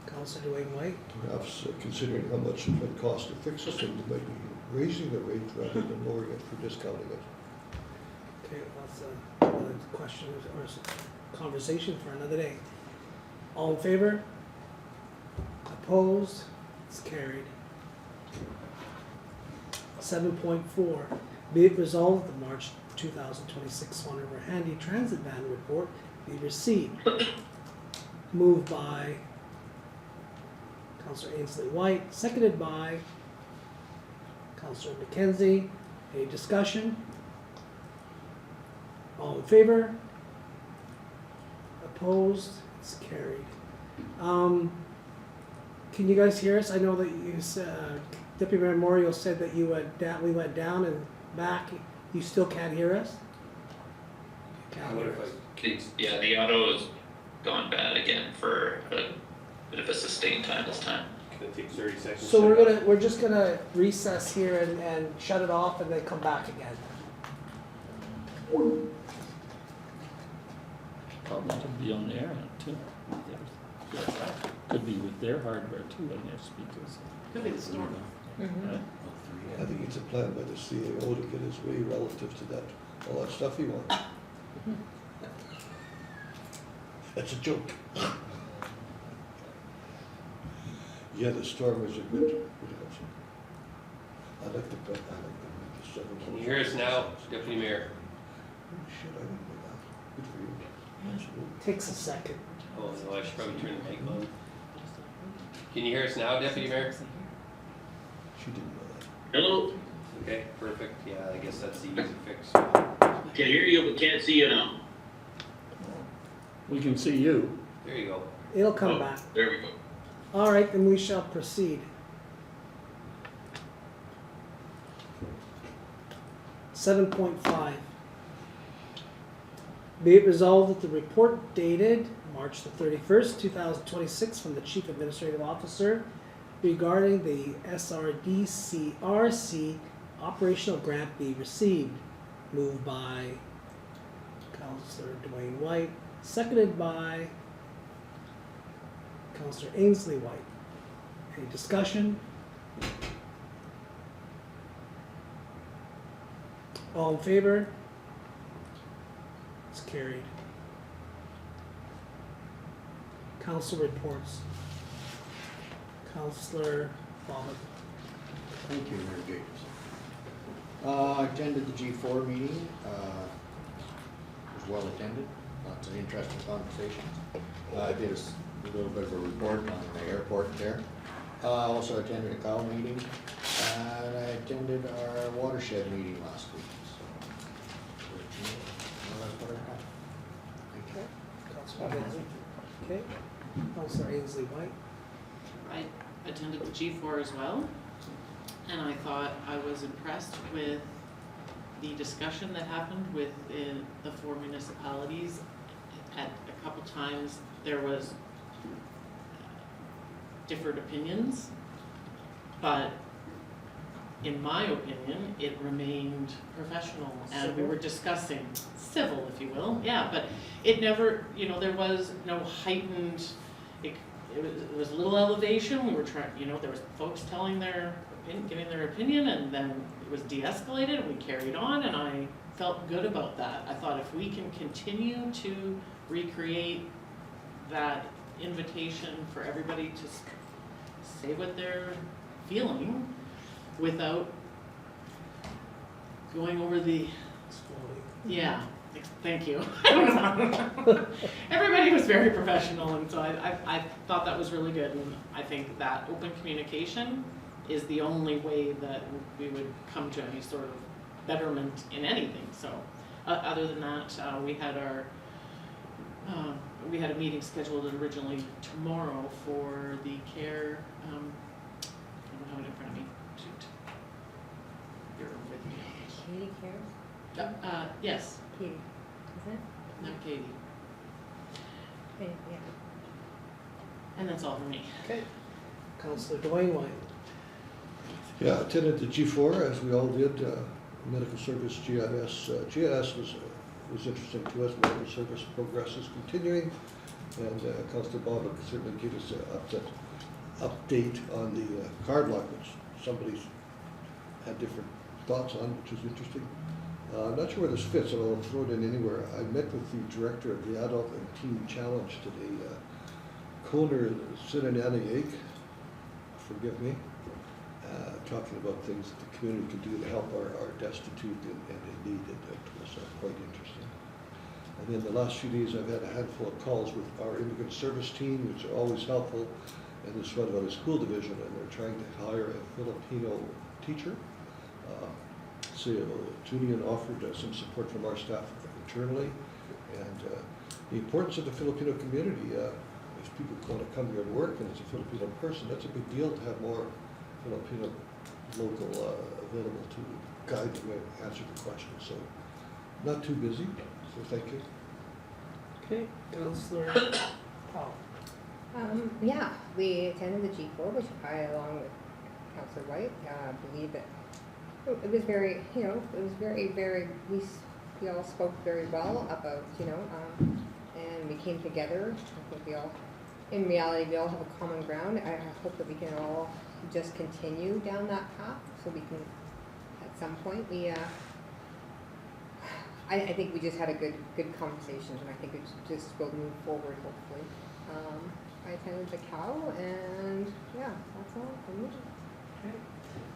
Councillor Duane Whyte? Perhaps considering how much it would cost to fix this, and might be raising the rate rather than lowering it for discounting it. Okay, that's another question or conversation for another day. All in favor? Opposed? It's carried. 7.4, be it resolved the March 2026 Swan River Handy Transit Van report be received. Moved by Councillor Ainslie Whyte, seconded by Councillor McKenzie. Any discussion? All in favor? Opposed? It's carried. Can you guys hear us? I know that you said, Deputy Mayor Moriaux said that you went down, we went down and back. You still can't hear us? Can't hear us. Yeah, the auto has gone bad again for a bit of a sustained time this time. Gonna take 30 seconds. So we're just gonna recess here and shut it off and then come back again. Probably could be on the air too. Could be with their hardware too, on their speakers. Could be the storm. Right? I think it's a plan by the CAO to get his way relative to that, all that stuff he wants. That's a joke. Yeah, the storm was a good answer. I like the 7. Can you hear us now, Deputy Mayor? Oh, shit, I didn't know that. Good for you. Absolutely. Takes a second. Oh, no, I should probably turn the mic on. Can you hear us now, Deputy Mayor? She didn't know that. Hello, Okay, perfect. Yeah, I guess that's the easy fix. can hear you but can't see you now. We can see you. There you go. It'll come Oh, back. there we go. All right, then we shall proceed. 7.5. Be it resolved that the report dated March the 31st, 2026 from the Chief Administrative Officer regarding the SRDCRC operational grant be received. Moved by Councillor Duane Whyte, seconded by Councillor Ainslie Whyte. Any discussion? All in favor? It's carried. Council reports. Councillor Bobick. Thank you, Mayor Jacobson. I attended the G4 meeting, was well attended, lots of interesting conversations. I did a little bit of a report on the airport there. I also attended a cow meeting, and I attended our watershed meeting last week, so. Well, that's what I have. Councillor Ainslie. Okay. Councillor Ainslie Whyte. I attended the G4 as well, and I thought I was impressed with the discussion that happened within the 4 municipalities. At a couple times, there was different opinions, but in my opinion, it remaid professional, and we were discussing civil, if you will, yeah, but it never, there was no heightened, it was a little elevation, we were trying, there was folks telling giving their opinion, and then it was de-escalated, and we carried on, and I felt good about that. I thought if we can continue to recreate that invitation for everybody to say what they're feeling without going over the, yeah, thank you. Everybody was very professional, and so I thought that was really good, and I think that open communication is the only way that we would come to any sort of betterment in anything. So other than that, we had a meeting scheduled originally tomorrow for the care, I don't have it in front of me, shoot. You're with me. Katie cares? Yes, Katie, is it? not Katie. And, yeah. And that's all for me. Okay. Councillor Duane Whyte. Yeah, attended the G4, as we all did, medical service GIS. GIS was interesting to us. Medical service progress is continuing, and Councillor Bobick certainly gave us an update on the card lock, which somebody's had different thoughts on, which is interesting. I'm not sure where this fits, and I'll throw it in anywhere. I met with the director of the Adult and Teen Challenge today, Koner Sinananiak, forgive me, talking about things that the community can do to help our destitute and in need. It was quite interesting. And then the last few days I've had a handful of calls with our immigrant service team, which are always helpful, and the Swan Valley School Division, and they're trying to hire a Filipino teacher. So Tewnion offered some support from our staff internally, and the importance of the Filipino community. If people want to come here and work, and it's a Filipino person, that's a big deal to have more Filipino local available to guide them and answer the questions. So not too busy, so thank you. Okay, Councillor Powell. Yeah, we attended the G4, which I, along with Councillor Whyte, believe that it was very, you know, it was very, we all spoke very well about, you know, and we came together. I think we all, in reality, we all have a common ground. I hope that we can all just continue down that path, so we can, at some point, we, I think we just had a good conversation, and I think it just will move forward, hopefully. I attended the cow, and yeah, that's all for me. Okay.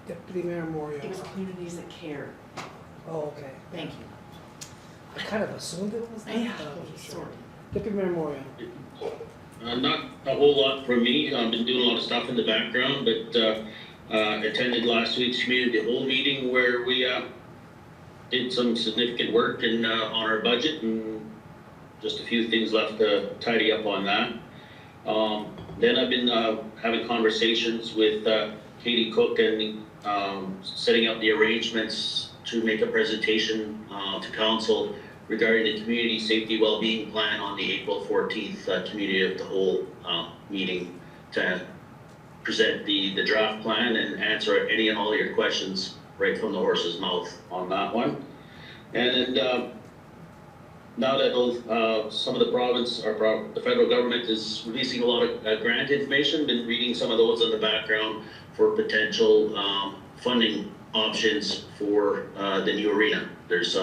Deputy Mayor Moriaux. It was communities that care. Oh, okay. Thank you. I kind of assumed it was that. Yeah, but I wasn't sure. sort of. Deputy Mayor Moriaux. Not a whole lot from me. I've been doing a lot of stuff in the background, but attended last week's community whole meeting where we did some significant work on our budget, and just a few things left to tidy up on that. Then I've been having conversations with Katie Cook and setting up the arrangements to make a presentation to council regarding the community safety well-being plan on the April 14th community of the whole meeting, to present the draft plan and answer any and all your questions right from the horse's mouth on that one. And then now that some of the province or the federal government is releasing a lot of grant information, been reading some of those in the background for potential funding options for the new arena. There's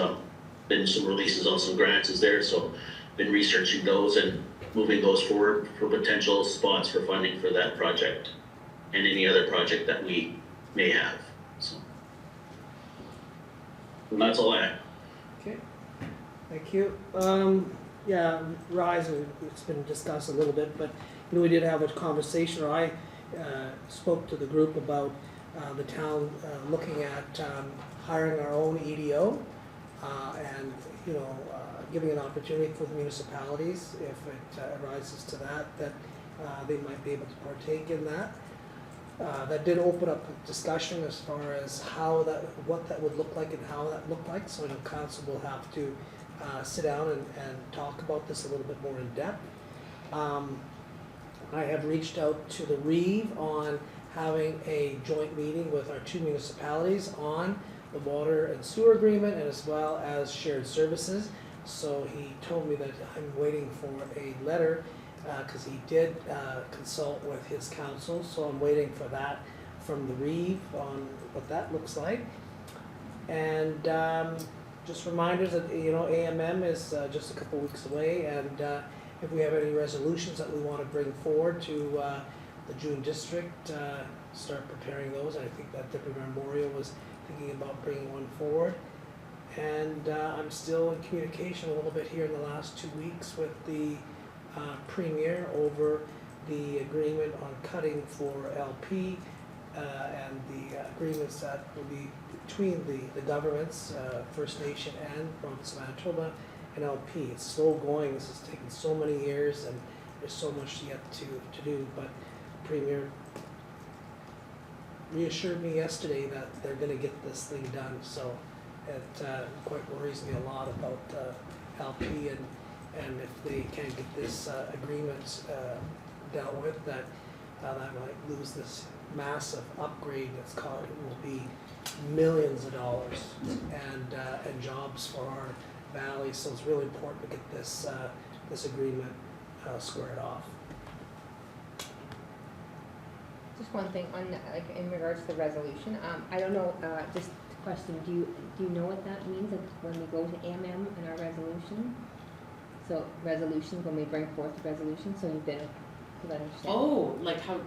been some releases on some grants there, so been researching those and moving those forward for potential spots for funding for that project and any other project that we may have. So, and that's all I have. Okay, thank you. Yeah, Rise, it's been discussed a little bit, but you know, we did have a conversation, or I spoke to the group about the town looking at hiring our own EDO and, you know, giving an opportunity for the municipalities, if it arises to that they might be able to partake in that. That did open up a discussion as far as what that would look like and how that looked like. So I know council will have to sit down and talk about this a little bit more in depth. I have reached out to the Reeve on having a joint meeting with our two municipalities on the water and sewer agreement, and as well as shared services. So he told me that I'm waiting for a letter because he did consult with his council, so I'm waiting for that from the Reeve on what that looks like. And just reminders that, you know, AMM is just a couple weeks away, and if we have any resolutions that we want to bring forward to the June district, start preparing those. I think that Deputy Moriaux was thinking about bringing one forward. And I'm still in communication a little bit here in the last 2 weeks with the Premier over the agreement on cutting for LP and the agreements that will be between the governments, First Nation and Province of Manitoba, and LP. It's slow going. This has taken so many years, and there's so much yet to do. But the Premier reassured me yesterday that they're going to get this thing done. So it quite worries me a lot about LP, and and if they can't get this agreement dealt with, that might lose this massive upgrade that's called, it will be millions of dollars and jobs for our valley, so it's really important to get this agreement squared off. Just one thing on, like, in regards to the resolution, I don't know, just a question, do you know what that means, like, when we go to MM in our resolution? So, resolutions, when we bring forth the resolution, so you've been, do I understand? Oh, like how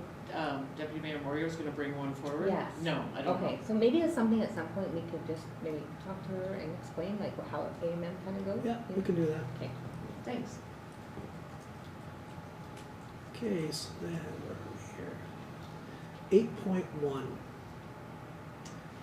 Deputy Mayor Moriaux is gonna bring one forward? Yes. No, I don't know. Okay, so maybe it's something at some point we could just maybe talk to her and explain, like, how AMM kind of goes? Yeah, we can do that. Okay, thanks. Okay, so then, where are we here? 8.1.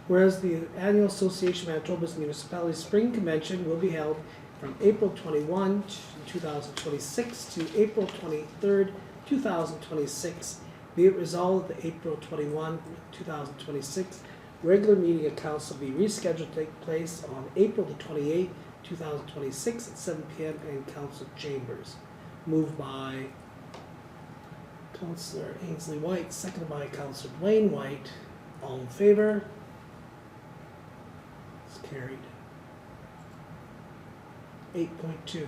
Whereas the annual Association of Manitoba's Municipalities Spring Convention will be held from April 21, 2026 to April 23rd, 2026, be it resolved that the April 21, 2026 regular meeting of council be rescheduled to take place on April the 28th, 2026 at 7 p.m. in council chambers. Moved by Councillor Ainslie Whyte, seconded by Councillor Duane Whyte. All in favor? It's carried. 8.2.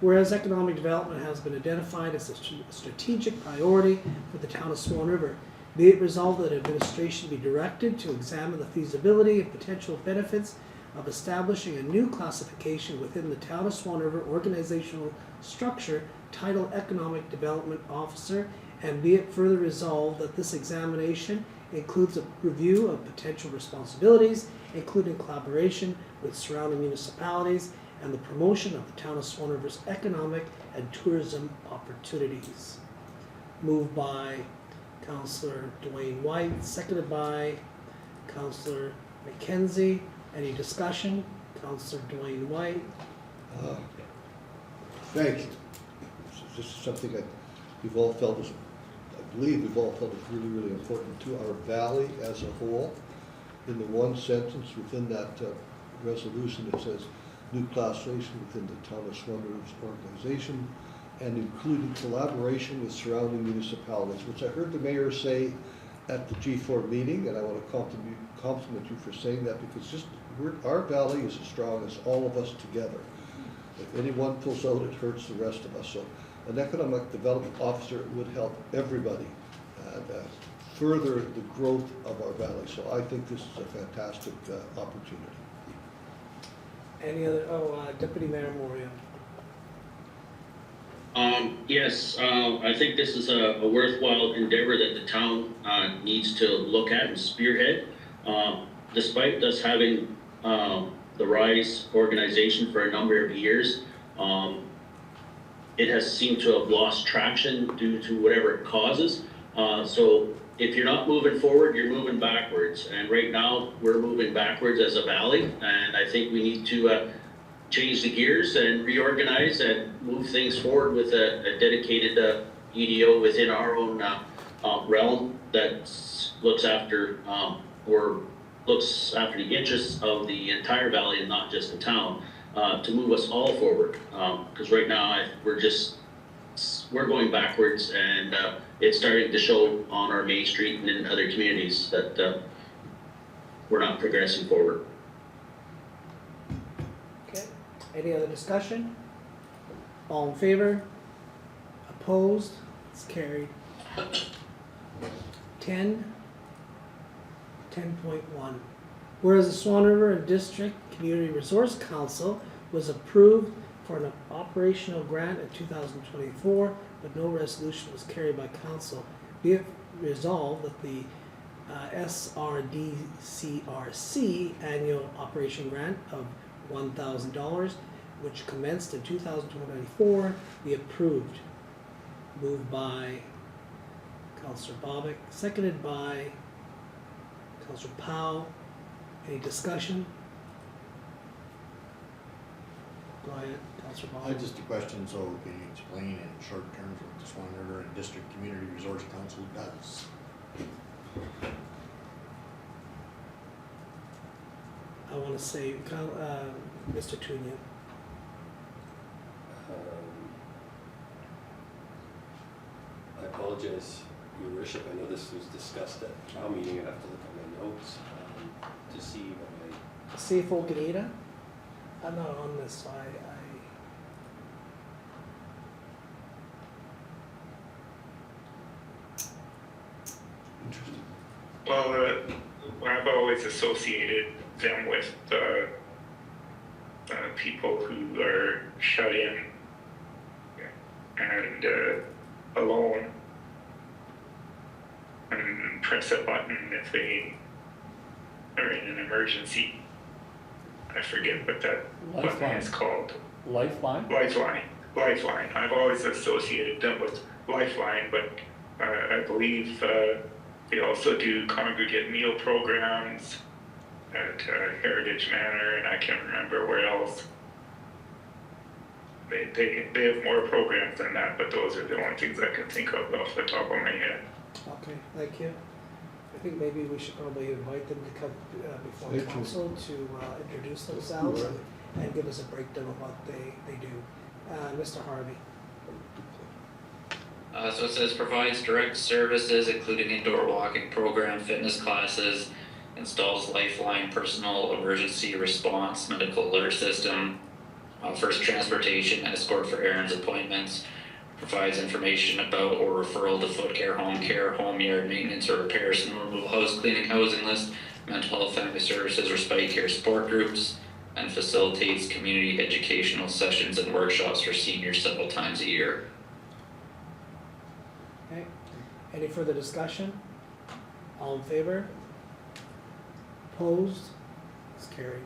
Whereas economic development has been identified as a strategic priority for the town of Swan River, be it resolved that administration be directed to examine the feasibility and potential benefits of establishing a new classification within the town of Swan River organizational structure titled Economic Development Officer, and be it further resolved that this examination includes a review of potential responsibilities, including collaboration with surrounding municipalities and the promotion of the town of Swan River's economic and tourism opportunities. Moved by Councillor Duane Whyte, seconded by Councillor McKenzie. Any discussion? Councillor Duane Whyte. Thank you. This is something that we've all felt is, I believe we've all felt is really, really important to our valley as a whole. In the one sentence within that resolution, it says, new classification within the town of Swan River's organization and including collaboration with surrounding municipalities, which I heard the mayor say at the G4 meeting, and I want to compliment you for saying that, because our valley is as strong as all of us together. If anyone pulls out, it hurts the rest of us. So an economic development officer would help everybody further the growth of our valley. So I think this is a fantastic opportunity. Any other, Deputy Mayor Moriaux. Yes, I think this is a worthwhile endeavor that the town needs to look at and spearhead. Despite us having the RISE organization for a number of years, it has seemed to have lost traction due to whatever it causes. So if you're not moving forward, you're moving backwards. And right now, we're moving backwards as a valley. And I think we need to change the gears and reorganize and move things forward with a dedicated EDO within our own realm that looks after the interests of the entire valley and not just the town, to move us all forward. Because right now we're going backwards, and it's starting to show on our main street and in other communities that we're not progressing forward. Okay. Any other discussion? All in favor? Opposed? It's carried. 10.1. Whereas the Swan River and District Community Resource Council was approved for an operational grant in 2024, but no resolution was carried by council. Be it resolved that the SRDCRC annual operation grant of $1,000, which commenced in 2024, be approved. Moved by Councillor Bobick, seconded by Councillor Powell. Any discussion? Go ahead, Councillor Bobick. Just a question, so can you explain in short terms what the Swan River and District Community Resource Council does? I want to say, Mr. Tewnion. I apologize, Your Worship, I know this was discussed at Cow meeting, I have to look at my notes to see what I... CFO Gnida? I'm not on this, so Interesting. Well, I've always associated them with people who are shut in and alone and press a button if they are in an emergency. I forget what that button Lifeline. is called. Lifeline? Lifeline. I've always associated them with Lifeline, but I believe they also do congregate meal programs at Heritage Manor, and I can't remember where else. They have more programs than that, but those are the only things I can think of off the top of my head. okay, thank you. I think maybe we should probably invite them to come before Thank you. council to introduce themselves and give us a breakdown of what they do. Mr. Harvey. So it says provides direct services including indoor walking program, fitness classes, installs Lifeline personal emergency response medical alert system, offers transportation, escort for errands, appointments, provides information about or referral to foot care, home yard maintenance or repair, snow removal, house cleaning, housing list, mental health, family services, respite care support groups, and facilitates community educational sessions and workshops for seniors several times a year. Okay, any further discussion? All in favor? Opposed? It's carried.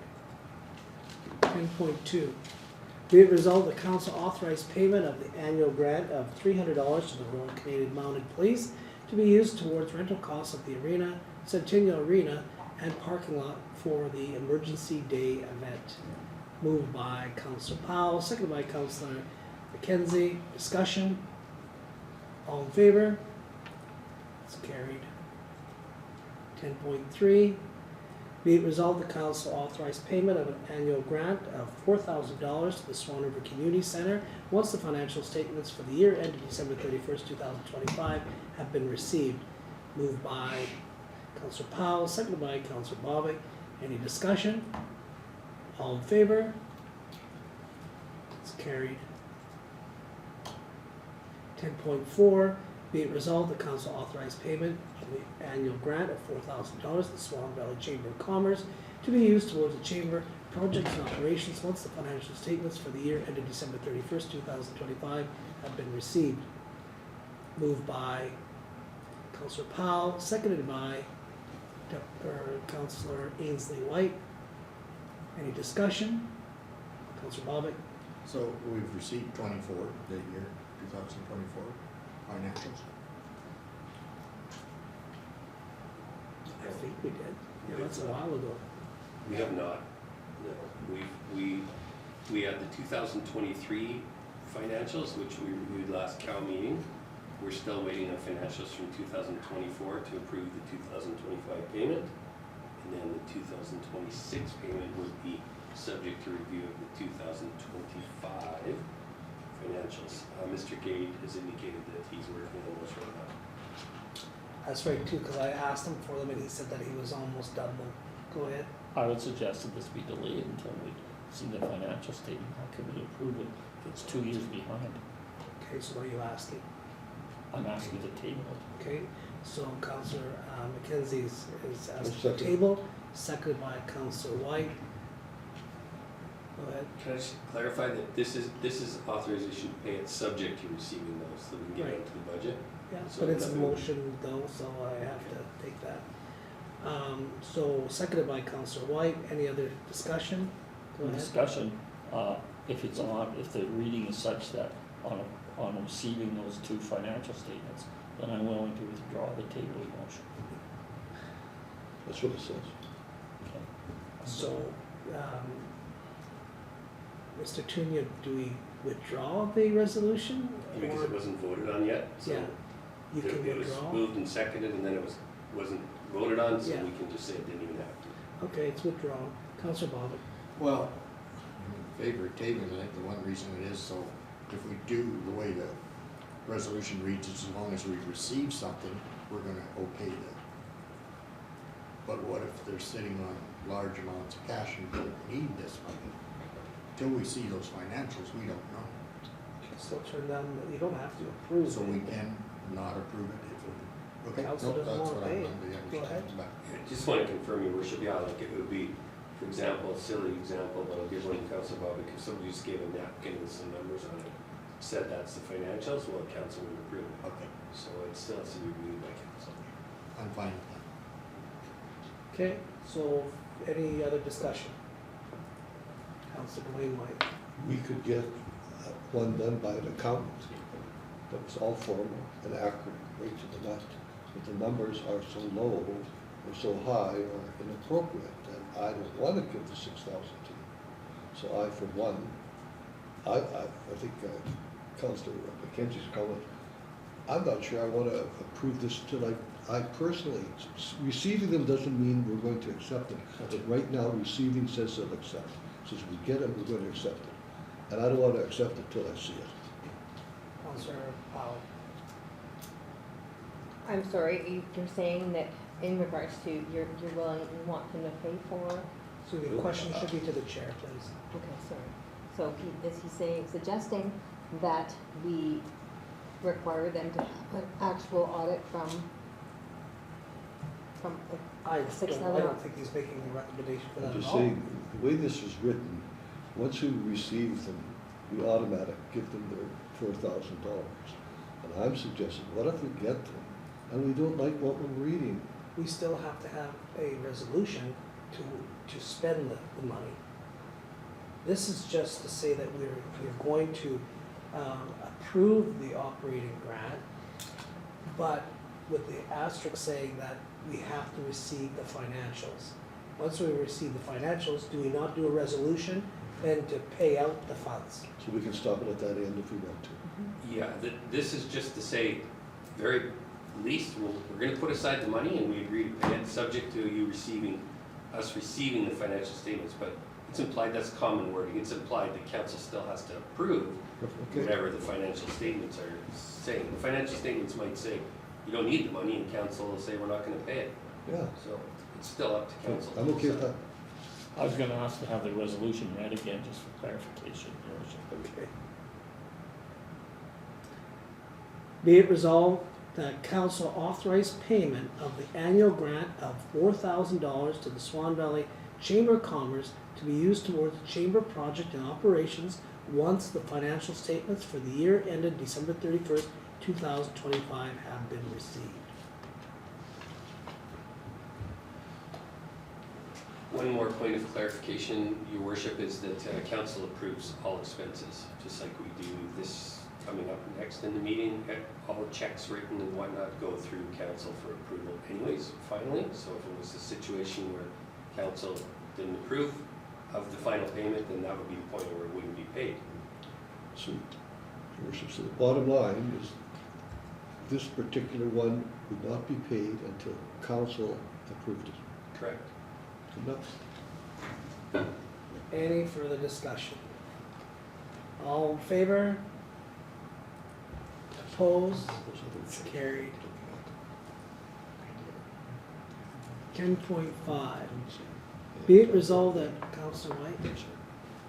10.2. Be it resolved, the council authorized payment of the annual grant of $300 to the Royal Canadian Mounted Police to be used towards rental costs of the arena, Centennial Arena, and parking lot for the Emergency Day event. Moved by Councillor Powell, seconded by Councillor McKenzie. Discussion? All in favor? It's carried. 10.3. Be it resolved, the council authorized payment of an annual grant of $4,000 to the Swan River Community Center once the financial statements for the year ended December 31st, 2025 have been received. Moved by Councillor Powell, seconded by Councillor Bobick. Any discussion? All in favor? It's carried. 10.4. Be it resolved, the council authorized payment of the annual grant of $4,000 to the Swan Valley Chamber of Commerce to be used towards the chamber projects and operations once the financial statements for the year ended December 31st, 2025 have been received. Moved by Councillor Powell, seconded by Councillor Ainslie Whyte. Any discussion? Councillor Bobick. So we've received 24 that year, 2024 financials. I think we did. Yeah, that's a while ago. We have not, no. We had the 2023 financials, which we reviewed last Cow meeting. We're still waiting on financials from 2024 to approve the 2025 payment. And then the 2026 payment would be subject to review of the 2025 financials. Mr. Gade has indicated that he's working on those right now. That's right too, because I asked him for them and he said that he was almost done them. Go ahead. I would suggest that this be delayed until we see the financial statement. How can we approve it if it's 2 years behind? Okay, so what are you asking? I'm asking to table it. Okay, so Councillor McKenzie is asking to second. table, seconded by Councillor Whyte. Go ahead. Can I just clarify that this is authorization to pay it subject to receiving those, so we can get Right. into the budget? Yeah, So but it's a nothing- motion though, so I have to take that. So seconded by Councillor Whyte. Any other discussion? Go ahead. Discussion, if it's on, if the reading is such that on receiving those two financial statements, then I'm willing to withdraw the tabling motion. That's what it says. Okay. So, Mr. Tewnion, do we withdraw the resolution? Because or- it wasn't voted on yet, so Yeah, you can it was withdraw. moved and seconded, and then it wasn't voted on, so Yeah. we can just say it didn't even happen. Okay, it's withdrawn. Councillor Bobick. Well, I'm in favor of tabling it. The one reason it is so if we do the way the resolution reads, as long as we receive something, we're gonna okay that. But what if they're sitting on large amounts of cash and don't need this money? Till we see those financials, we don't know. You can still turn down, you don't have to approve. So we it. can not approve it if we, okay, Council no, doesn't that's wanna what pay I'm it. under the Go ahead. understanding, but I just want to confirm, your worship, yeah, like it would be, for example, a silly example, but I'll give one to Councillor Bobick, if somebody just gave a napkin with some numbers on it, said that's the financials, well, council would approve it. okay, So it still has to be reviewed by council. I'm fine with that. Okay, so any other discussion? Councillor Duane Whyte. We could get one done by an accountant that was all formal and accurate, right to the nut. But the numbers are so low or so high or inappropriate, and I don't want to give the 6,000 to you. So I, for one, I think Councillor McKenzie's comment, I'm not sure I want to approve this till I personally, receiving them doesn't mean we're going to accept them. But right now, receiving says they'll accept. Says we get it, we're going to accept it. And I don't want to accept it till I see it. Councillor Powell. I'm sorry, you're saying that in regards to you're willing, you want them to pay for? So the question should be to the chair, please. Okay, sorry. So is he saying, suggesting that we require them to have an actual audit from I $6,000? don't think he's making a recommendation for that I'm at just all. saying, the way this is written, once we receive them, we automatic give them their $4,000. And I'm suggesting, what if we get them and we don't like what we're reading? We still have to have a resolution to spend the money. This is just to say that we're going to approve the operating grant, but with the asterisk saying that we have to receive the financials. Once we receive the financials, do we not do a resolution then to pay out the funds? So we can stop it at that end if we want to. Yeah, this is just to say, very least, we're gonna put aside the money and we agree to pay it, subject to you receiving the financial statements, but it's implied, that's common wording, it's implied that council still has to approve whatever the financial statements are saying. The financial statements might say, you don't need the money, and council will say, we're not gonna pay it. Yeah, So it's still up to council. I'm okay with that. I was gonna ask to have the resolution read again, just for clarification, Your Worship. Okay. Be it resolved that council authorize payment of the annual grant of $4,000 to the Swan Valley Chamber of Commerce to be used towards the chamber project and operations once the financial statements for the year ended December 31st, 2025 have been received. One more point of clarification, Your Worship, is that council approves all expenses, just like we do this coming up next in the meeting. All checks written and whatnot go through council for approval anyways, finally. So if it was a situation where council didn't approve of the final payment, then that would be the point where it wouldn't be paid. So, Your Worship, so the bottom line is this particular one would not be paid until council approved it. Correct. Good enough? Any further discussion? All in favor? Opposed? It's carried. 10.5. Be it resolved that, Councillor Whyte,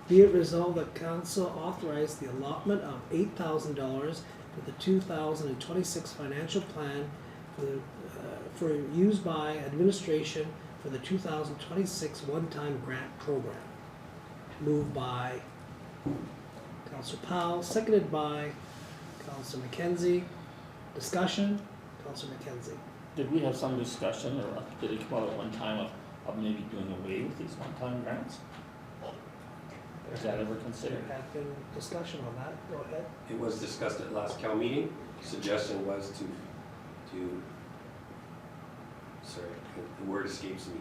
be it resolved that council authorize the allotment of $8,000 for the 2026 financial plan for use by administration for the 2026 one-time grant program. Moved by Councillor Powell, seconded by Councillor McKenzie. Discussion, Councillor McKenzie. Did we have some discussion, or did it come out at one time of maybe doing away with these one-time grants? Was that ever considered? There had been discussion on that, go ahead. It was discussed at last Cal meeting. Suggestion was to sorry, the word escapes me,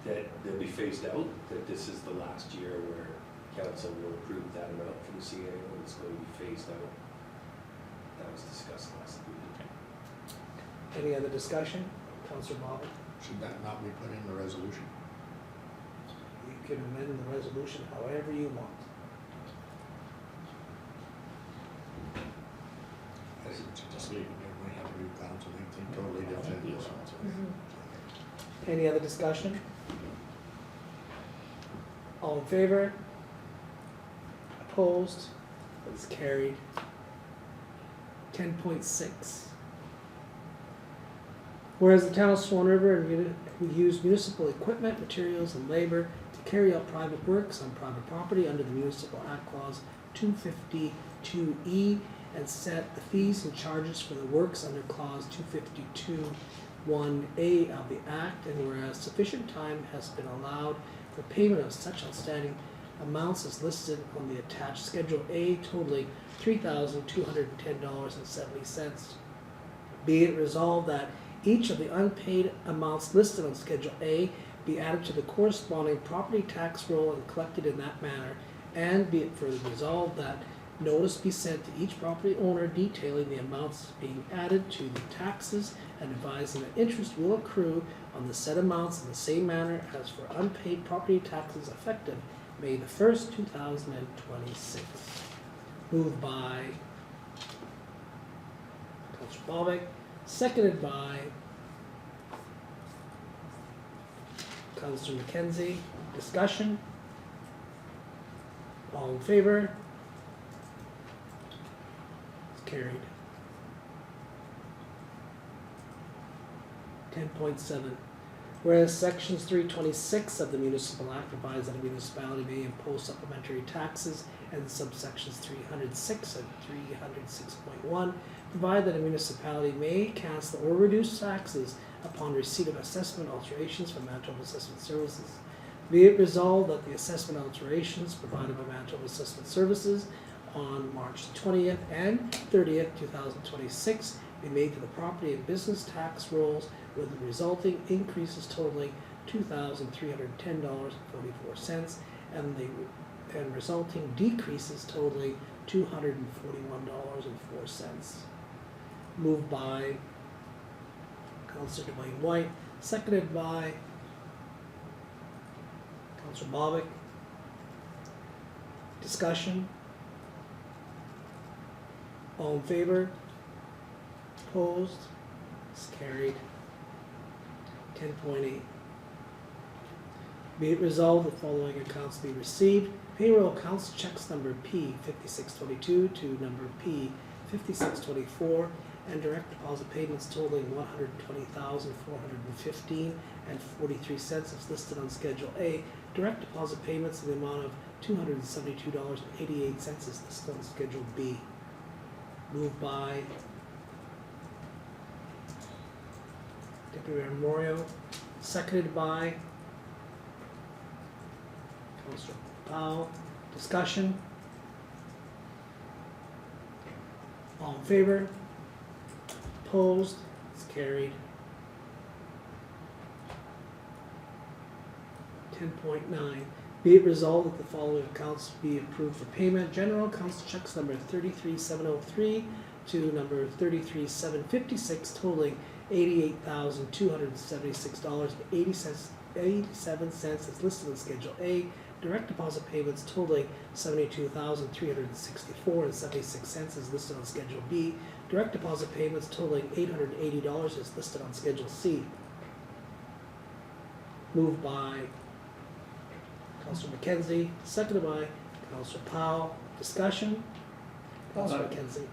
that they'll be phased out, that this is the last year where council will approve that amount for the CAO and it's going to be phased out. That was discussed last meeting. Any other discussion? Councillor Bobick? Should that not be put in the resolution? You can amend the resolution however you want. Just leave it, we have a new council, they think totally different. Any other discussion? All in favor? Opposed? That's carried. 10.6. Whereas the town of Swan River and we use municipal equipment, materials, and labor to carry out private works on private property under the Municipal Act Clause 252E and set the fees and charges for the works under Clause 252(1)A of the Act, and whereas sufficient time has been allowed for payment of such outstanding amounts as listed on the attached Schedule A totaling $3,210.70. Be it resolved that each of the unpaid amounts listed on Schedule A be added to the corresponding property tax roll and collected in that manner, and be it further resolved that notice be sent to each property owner detailing the amounts being added to the taxes and advising that interest will accrue on the said amounts in the same manner as for unpaid property taxes effective May the 1st, 2026. Moved by Councillor Bobick, seconded by Councillor McKenzie. Discussion? All in favor? It's carried. 10.7. Whereas sections 326 of the Municipal Act provides that a municipality may impose supplementary taxes, and subsections 306 and 306.1 provide that a municipality may cancel or reduce taxes upon receipt of assessment alterations from Manitoba Assessment Services. Be it resolved that the assessment alterations provided by Manitoba Assessment Services on March 20th and 30th, 2026 be made to the property and business tax rolls with the resulting increases totaling $2,310.44 and resulting decreases totaling $241.04. Moved by Councillor Duane Whyte, seconded by Councillor Bobick. Discussion? All in favor? Opposed? It's carried. 10.8. Be it resolved the following accounts be received. Payroll accounts checks number P5622 to number P5624 and direct deposit payments totaling $120,415.43 as listed on Schedule A. Direct deposit payments in the amount of $272.88 as listed on Schedule B. Moved by Deputy Mayor Moriaux, seconded by Councillor Powell. Discussion? All in favor? Opposed? It's carried. 10.9. Be it resolved that the following accounts be approved for payment. General accounts checks number 33703 to number 33756 totaling $88,276.87 as listed on Schedule A. Direct deposit payments totaling $72,364.76 as listed on Schedule B. Direct deposit payments totaling $880 as listed on Schedule C. Moved by Councillor McKenzie, seconded by Councillor Powell. Discussion? Councillor McKenzie.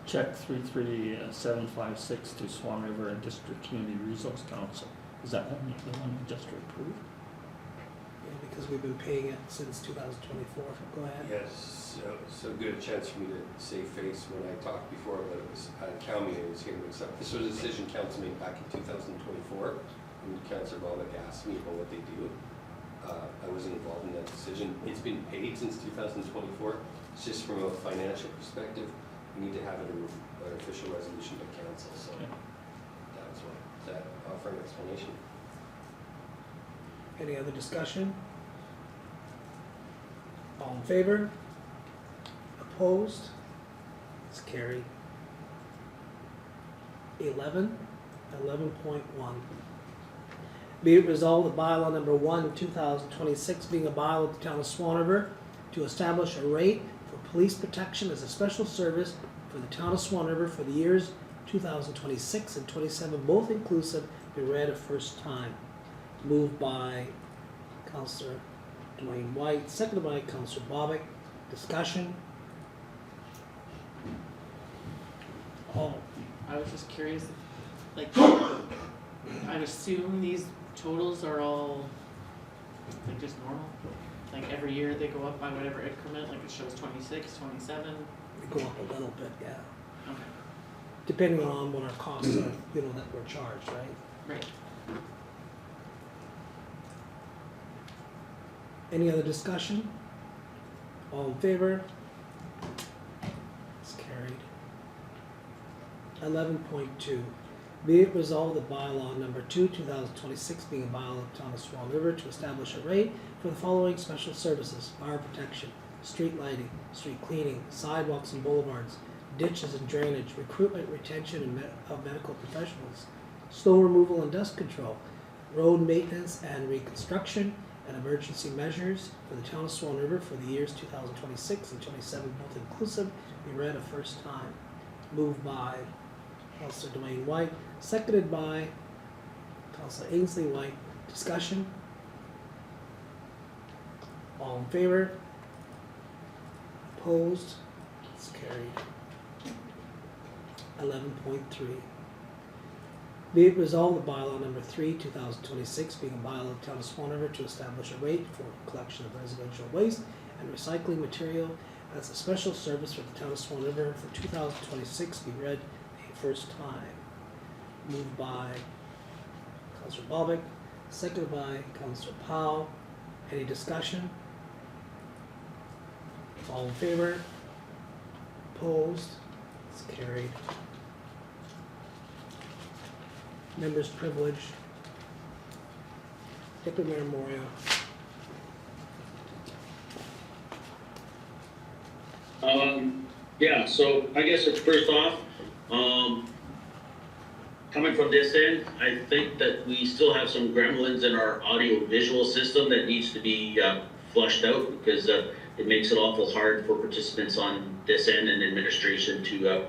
Check 33756 to Swan River and District Community Resource Council. Is that the one you just approved? Yeah, because we've been paying it since 2024. Go ahead. Yes, so good a chance for me to save face when I talked before about it was town meeting was here mixed up. This was a decision council made back in 2024, and Councillor Bobick asked me about what they do. I wasn't involved in that decision. It's been paid since 2024. It's just from a financial perspective, we need to have an official resolution by council. So that was what. Does that offer an explanation? Any other discussion? All in favor? Opposed? It's carried. 11.1. Be it resolved that bylaw number 1, 2026, being a bylaw of the town of Swan River, to establish a rate for police protection as a special service for the town of Swan River for the years 2026 and 27, both inclusive, be read a first time. Moved by Councillor Duane Whyte, seconded by Councillor Bobick. Discussion? All. I was just curious, like, I assume these totals are all, like, just normal? Like, every year they go up by whatever increment, like it shows 26, 27? They go up a little bit, yeah. Okay, Depending on what our costs are, you know, that we're charged, right? right. Any other discussion? All in favor? It's carried. 11.2, be it resolved that bylaw number 2, 2026, being a bylaw of the town of Swan River to establish a rate for the following special services: fire protection, street lighting, street cleaning, sidewalks and boulevards, ditches and drainage, recruitment, retention of medical professionals, snow removal and dust control, road maintenance and reconstruction, and emergency measures for the town of Swan River for the years 2026 and 27, both inclusive, be read a first time. Moved by Councillor Duane Whyte, seconded by Councillor Ainslie Whyte. Discussion? All in favor? Opposed? It's carried. 11.3. Be it resolved that bylaw number 3, 2026, being a bylaw of the town of Swan River to establish a rate for collection of residential waste and recycling material as a special service for the town of Swan River for 2026, be read a first time. Moved by Councillor Bobick, seconded by Councillor Powell. Any discussion? All in favor? Opposed? It's carried. Members' privilege. Deputy Mayor Moriaux. Yeah, so I guess it's first off, coming from this end, I think that we still have some gremlins in our audio visual system that needs to be flushed out, because it makes it awful hard for participants on this end and administration to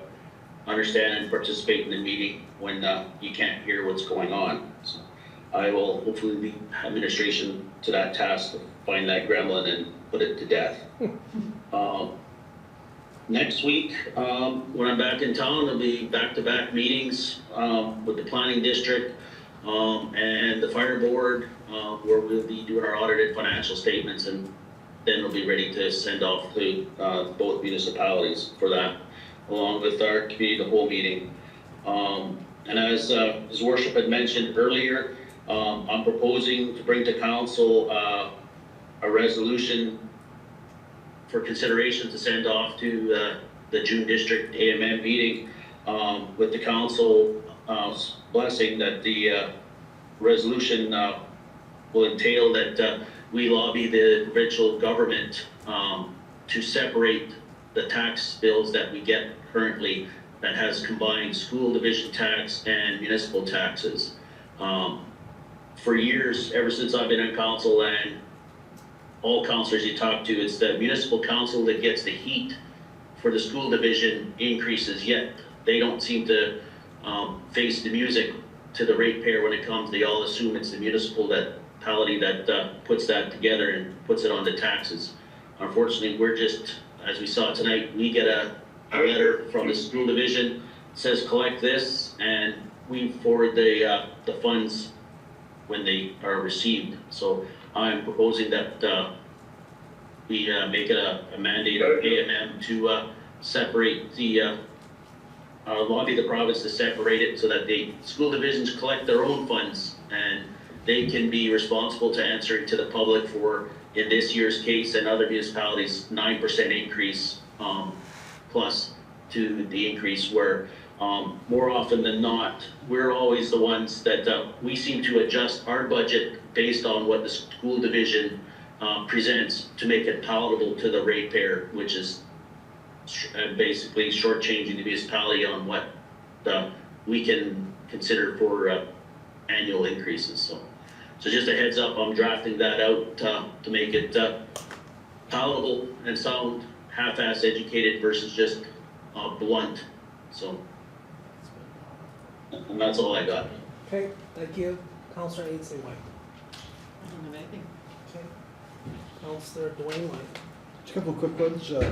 understand and participate in the meeting when you can't hear what's going on. So I will hopefully lead administration to that task to find that gremlin and put it to death. Next week, when I'm back in town, there'll be back-to-back meetings with the planning district and the fire board, where we'll be doing our audited financial statements, and then we'll be ready to send off to both municipalities for that, along with our committee of the whole meeting. And as His Worship had mentioned earlier, I'm proposing to bring to council a resolution for consideration to send off to the June District AMM meeting, with the council blessing that the resolution will entail that we lobby the provincial government to separate the tax bills that we get currently that has combined school division tax and municipal taxes. For years, ever since I've been on council, and all councillors you talk to, it's the municipal council that gets the heat for the school division increases, yet they don't seem to face the music to the ratepayer when it comes. They all assume it's the municipality that puts that together and puts it on the taxes. Unfortunately, we're just, as we saw tonight, we get a letter from the school division, says collect this, and we forward the funds when they are received. So I'm proposing that we make it a mandate of AMM to separate the, lobby the province to separate it so that the school divisions collect their own funds, and they can be responsible to answering to the public for, in this year's case and other municipalities, 9% increase plus to the increase, where more often than not, we're always the ones that we seem to adjust our budget based on what the school division presents to make it palatable to the ratepayer, which is basically shortchanging the municipality on what we can consider for annual increases. So just a heads up, I'm drafting that out to make it palatable and sound half-ass educated versus just blunt, so. And that's all I got. Okay, thank you. Councillor Ainslie Whyte. I don't have anything. Okay. Councillor Duane Whyte. Just a couple of quick ones. I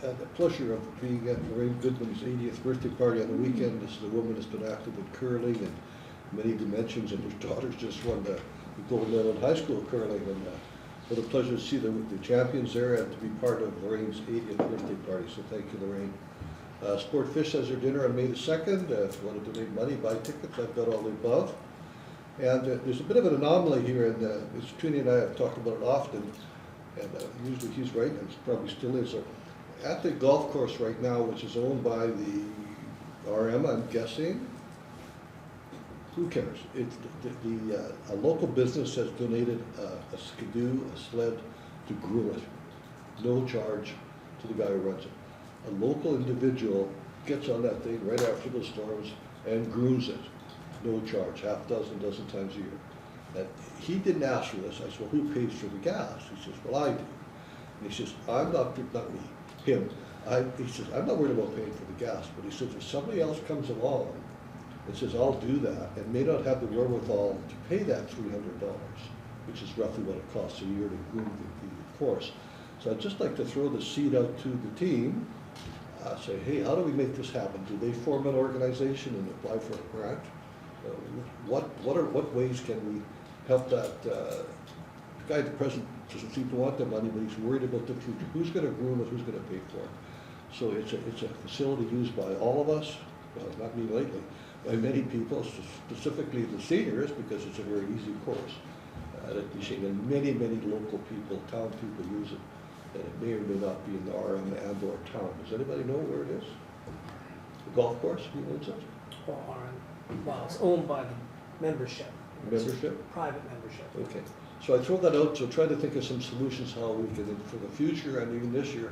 had the pleasure of being at Lorraine Goodman's 80th birthday party on the weekend. This is a woman that's been active in curling in many dimensions, and her daughter's just won the gold medal in high school curling. And what a pleasure to see the champions there and to be part of Lorraine's 80th birthday party. So thank you, Lorraine. Sport Fish has their dinner on May the 2nd. If you want to donate money, buy tickets, I've got all the above. And there's a bit of an anomaly here, and Tanya and I have talked about it often, and usually he's right, and he probably still is. At the golf course right now, which is owned by the RM, I'm guessing, who cares? It's a local business has donated a skidoo, a sled, to groom it. No charge to the guy who runs it. A local individual gets on that thing right after the storms and grooms it. No charge, half dozen times a year. And he didn't ask for this. I said, well, who pays for the gas? He says, well, I do. And he says, I'm not me, him. He says, I'm not worried about paying for the gas, but he says, if somebody else comes along and says, I'll do that, and may not have the wherewithal to pay that $300, which is roughly what it costs a year to groom the course. So I'd just like to throw the seed out to the team, say, hey, how do we make this happen? Do they form an organization and apply for a grant? What ways can we help that? The guy at the present doesn't seem to want the money, but he's worried about the future. Who's going to groom it? Who's going to pay for it? So it's a facility used by all of us, well, not me lately, by many people, specifically the seniors, because it's a very easy course. And many local people, town people use it, and it may or may not be in the RM and or town. Does anybody know where it is? The golf course, who owns it? Or RM. Well, it's owned by the membership. Membership? Private membership. Okay. So I throw that out, so try to think of some solutions how we can, for the future and even this year,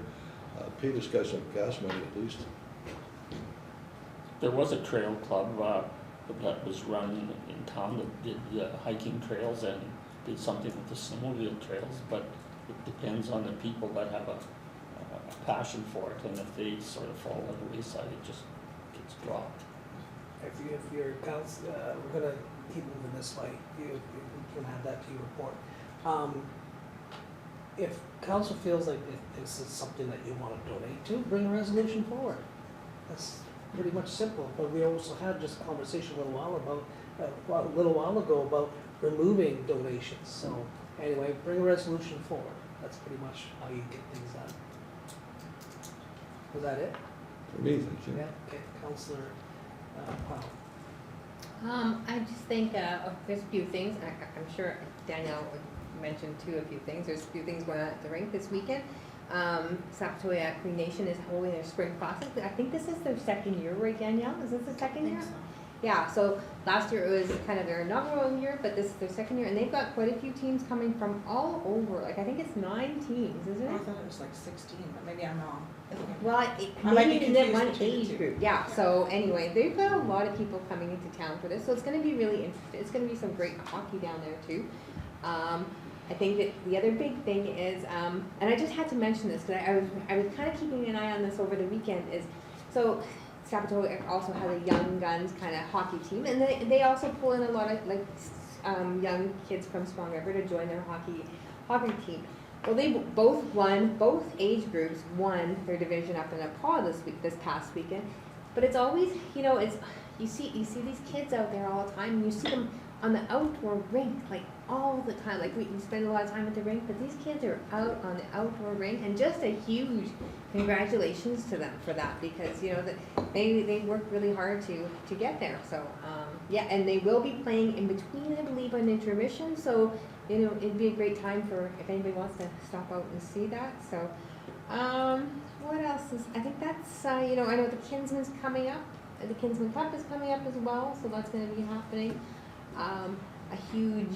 pay this guy some gas money at least. There was a trail club that was run in town that did hiking trails and did something with the snowmobile trails, but it depends on the people that have a passion for it, and if they sort of fall on the wayside, it just gets dropped. If your council, we're gonna keep moving this way, you can add that to your report. If council feels like this is something that you want to donate to, bring a resolution forward. That's pretty much simple, but we also had just a conversation a little while ago about removing donations. So anyway, bring a resolution forward. That's pretty much how you get things done. Was that it? For me, thank you. Yeah, okay, Councillor Powell. I just think there's a few things. I'm sure Danielle would mention too a few things. There's a few things going on at the rink this weekend. Sapatoya Cree Nation is holding their spring classic. I think this is their second year, right, Danielle? Is this the second year? So. Yeah, so last year it was kind of their inaugural year, but this is their second year, and they've got quite a few teams coming from all over. Like, I think it's 9 teams, isn't I it? thought it was like 16, but maybe I'm wrong. Well, I might be maybe in that confused one between the age two. group, yeah. So anyway, they've got a lot of people coming into town for this, so it's going to be really interesting. It's going to be some great hockey down there too. I think that the other big thing is, and I just had to mention this because I was kind of keeping an eye on this over the weekend. Is so Sapatoya also has a young guns kind of hockey team, and they also pull in a lot of young kids from Swan River to join their hockey team. Well, they both age groups won their division up in Nepal this past weekend. But it's always, it's you see these kids out there all the time, and you see them on the outdoor rink like all the time. Like we spend a lot of time at the rink, but these kids are out on the outdoor rink, and just a huge congratulations to them for that, because they worked really hard to get there. So yeah, and they will be playing in between, I believe, an intermission. So it'd be a great time for if anybody wants to stop out and see that. So what else is? I think that's I know the Kinsman's coming up. The Kinsman Cup is coming up as well, so that's going to be happening. A huge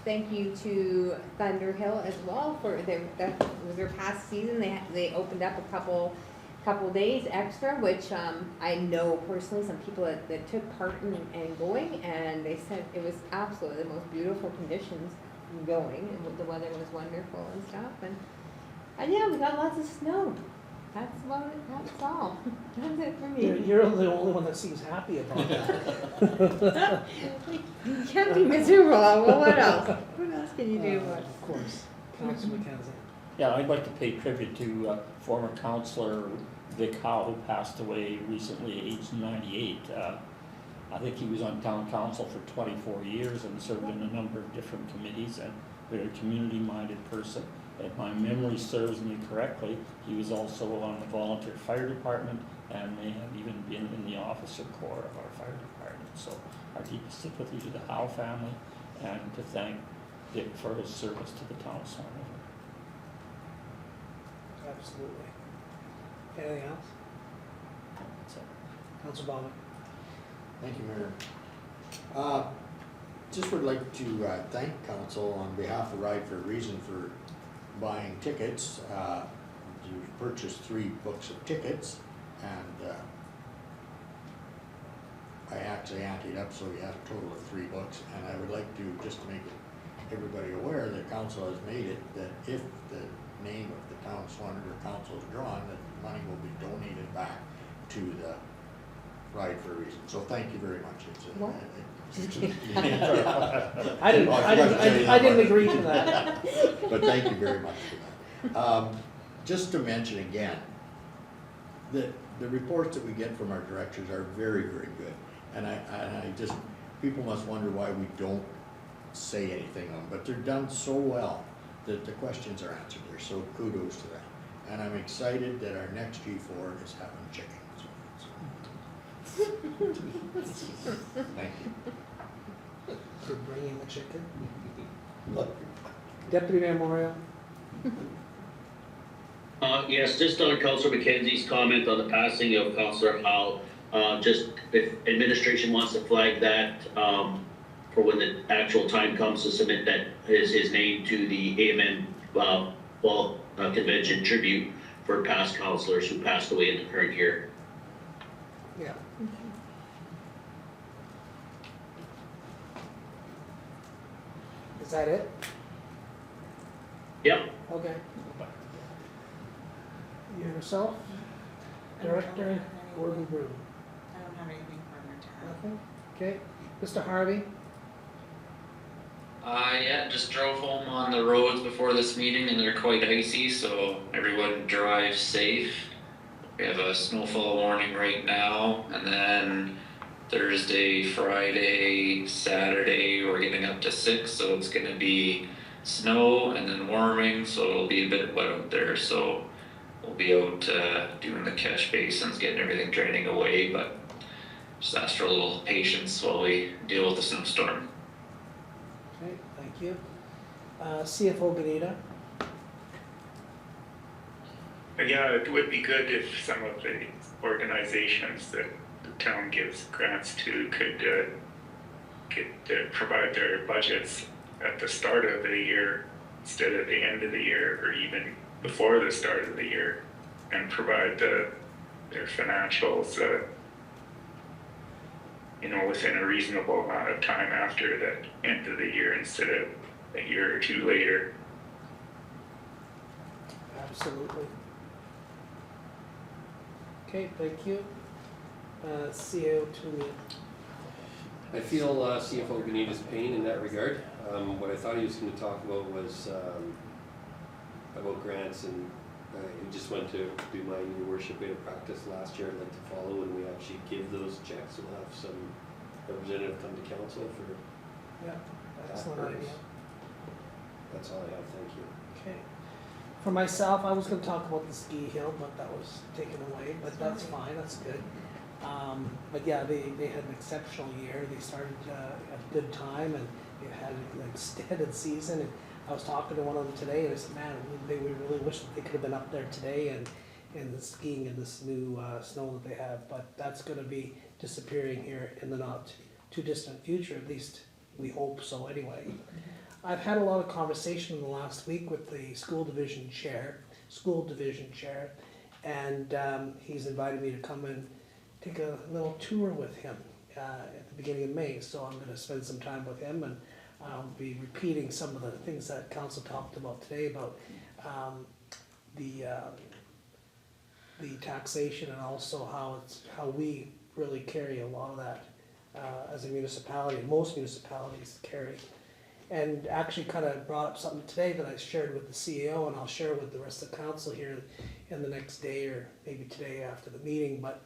thank you to Thunderhill as well for their past season. They opened up a couple days extra, which I know personally some people that took part in going, and they said it was absolutely the most beautiful conditions going, and the weather was wonderful and stuff. And yeah, we got lots of snow. That's about it, that's all. That's it for You're, me. you're the only one that seems happy about that. You can't be miserable, well, what else? What else can you do? Of course. Councillor McKenzie. Yeah, I'd like to pay tribute to former councillor Vic Howe, who passed away recently, aged 98. I think he was on town council for 24 years and served in a number of different committees, and very community-minded person. If my memory serves me correctly, he was also on the volunteer fire department and may have even been in the officer corps of our fire department. So our deepest sympathy to the Howe family, and to thank Dick for his service to the town of Swan. Absolutely. Anything else? So, Councillor Bobick. Thank you, Mayor. Just would like to thank council on behalf of Ride for a Reason for buying tickets. You purchased 3 books of tickets, and I actually anteed up, so we had a total of 3 books. And I would like to, just to make everybody aware, that council has made it that if the name of the town of Swan River Council is drawn, that money will be donated back to the Ride for a Reason. So thank you very much. It's What? I didn't agree to that. But thank you very much for that. Just to mention again, that the reports that we get from our directors are very, very good. And I just, people must wonder why we don't say anything on them, but they're done so well that the questions are answered there, so kudos to them. And I'm excited that our next G4 is having chickens. Thank you. For bringing the chicken. Look, Deputy Mayor Moriaux. Yes, just on Councillor McKenzie's comment on the passing of Councillor Howe, just if administration wants to flag that, for when the actual time comes to submit that his name to the AMN Ball Convention tribute for past councillors who passed away in the current year. Yeah. Is that it? Yep. Okay. Yourself? Director Gordon-Broome. I don't have anything further to add. Nothing? Okay. Mr. Harvey? Yeah, just drove home on the roads before this meeting and they're quite icy, so everyone drive safe. We have a snowfall warning right now, and then Thursday, Friday, Saturday, we're getting up to 6, so it's gonna be snow and then warming, so it'll be a bit wet out there, so we'll be out doing the catch basins, getting everything draining away, but just ask for a little patience while we deal with the snowstorm. Okay, thank you. CFO Gnida? Yeah, it would be good if some of the organizations that the town gives grants to could provide their budgets at the start of the year instead of the end of the year, or even before the start of the year, and provide their financials, within a reasonable amount of time after the end of the year instead of a year or two later. Absolutely. Okay, thank you. CEO Tewnion. I feel CFO Gnita's pain in that regard. What I thought he was going to talk about was about grants, and he just went to do my Your Worship Way of Practice last year. I'd like to follow, and we actually give those checks. We'll have some representative come to council for Yeah, that excellent purpose. idea. That's all I have, thank you. Okay. For myself, I was gonna talk about the ski hill, but that was taken away, but that's fine, that's good. But yeah, they had an exceptional year. They started at a good time, and they had an extended season. And I was talking to one of them today, and I said, man, we really wish that they could have been up there today and skiing in this new snow that they have. But that's gonna be disappearing here in the not too distant future, at least we hope so anyway. I've had a lot of conversation in the last week with the school division chair, and he's invited me to come and take a little tour with him at the beginning of May. So I'm going to spend some time with him, and I'll be repeating some of the things that council talked about today about the the taxation and also how we really carry a lot of that as a municipality, most municipalities carry. And actually kind of brought up something today that I shared with the CEO, and I'll share with the rest of the council here in the next day or maybe today after the meeting. But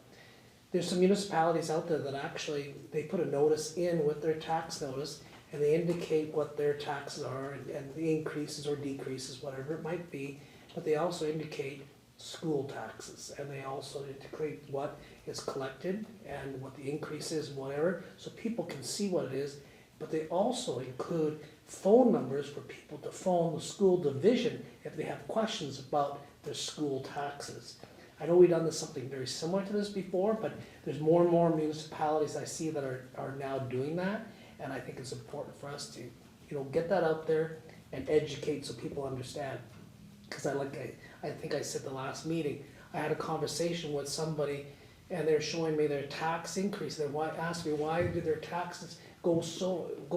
there's some municipalities out there that actually, they put a notice in with their tax notice, and they indicate what their taxes are and the increases or decreases, whatever it might be. But they also indicate school taxes, and they also indicate what is collected and what the increase is, whatever, so people can see what it is. But they also include phone numbers for people to phone the school division if they have questions about their school taxes. I know we've done something very similar to this before, but there's more and more municipalities I see that are now doing that, and I think it's important for us to, get that out there and educate so people understand. Because I think I said the last meeting, I had a conversation with somebody, and they're showing me their tax increase. They asked me why did their taxes go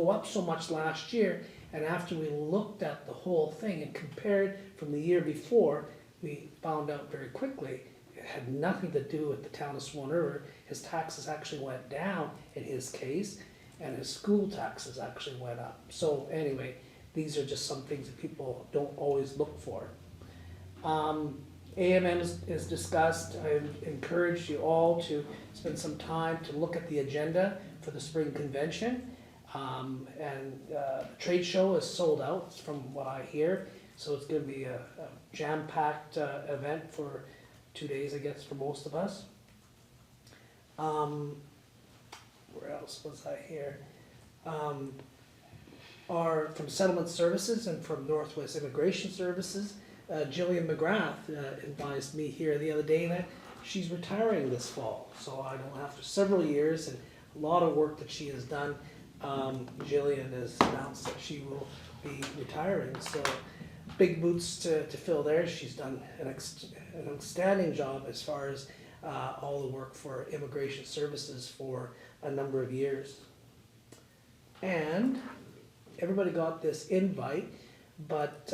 up so much last year, and after we looked at the whole thing and compared from the year before, we found out very quickly it had nothing to do with the town of Swan River. His taxes actually went down in his case, and his school taxes actually went up. So anyway, these are just some things that people don't always look for. AMM is discussed. I encourage you all to spend some time to look at the agenda for the spring convention. The trade show is sold out from what I hear, so it's going to be a jam-packed event for 2 days, I guess, for most of us. Where else was I here? From Settlement Services and from Northwest Immigration Services, Jillian McGrath advised me here the other day that she's retiring this fall. So I know after several years and a lot of work that she has done, Jillian has announced that she will be retiring. So big boots to fill there. She's done an outstanding job as far as all the work for Immigration Services for a number of years. And everybody got this invite, but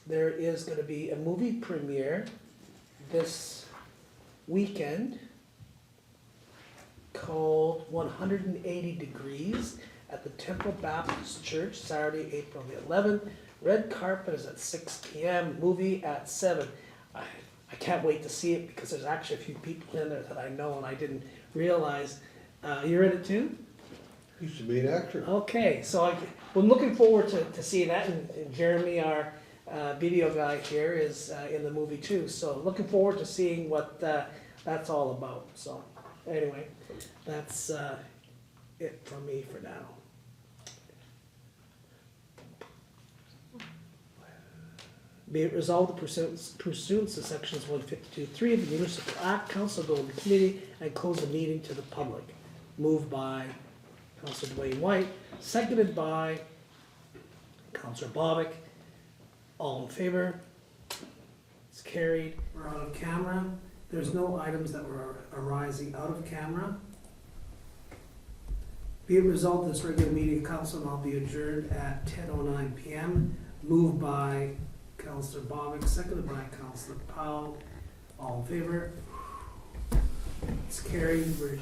there is going to be a movie premiere this weekend called 180 Degrees at the Temple Baptist Church, Saturday, April the 11th. Red carpet is at 6 p.m., movie at 7. I can't wait to see it because there's actually a few people in there that I know and I didn't realize. You're in it too? Used to be an actor. Okay, so I'm looking forward to seeing that, and Jeremy, our video guy here, is in the movie too. So looking forward to seeing what that's all about. So anyway, that's it from me for now. Be it resolved, the pursuant to sections 152.3 of the Municipal Act, Council go into committee and close the meeting to the public. Moved by Councillor Duane Whyte, seconded by Councillor Bobick. All in favor? It's carried. We're out of camera. There's no items that were arising out of camera. Be it resolved, this regular meeting of council will be adjourned at 10:09 p.m. Moved by Councillor Bobick, seconded by Councillor Powell. All in favor? It's carried. We're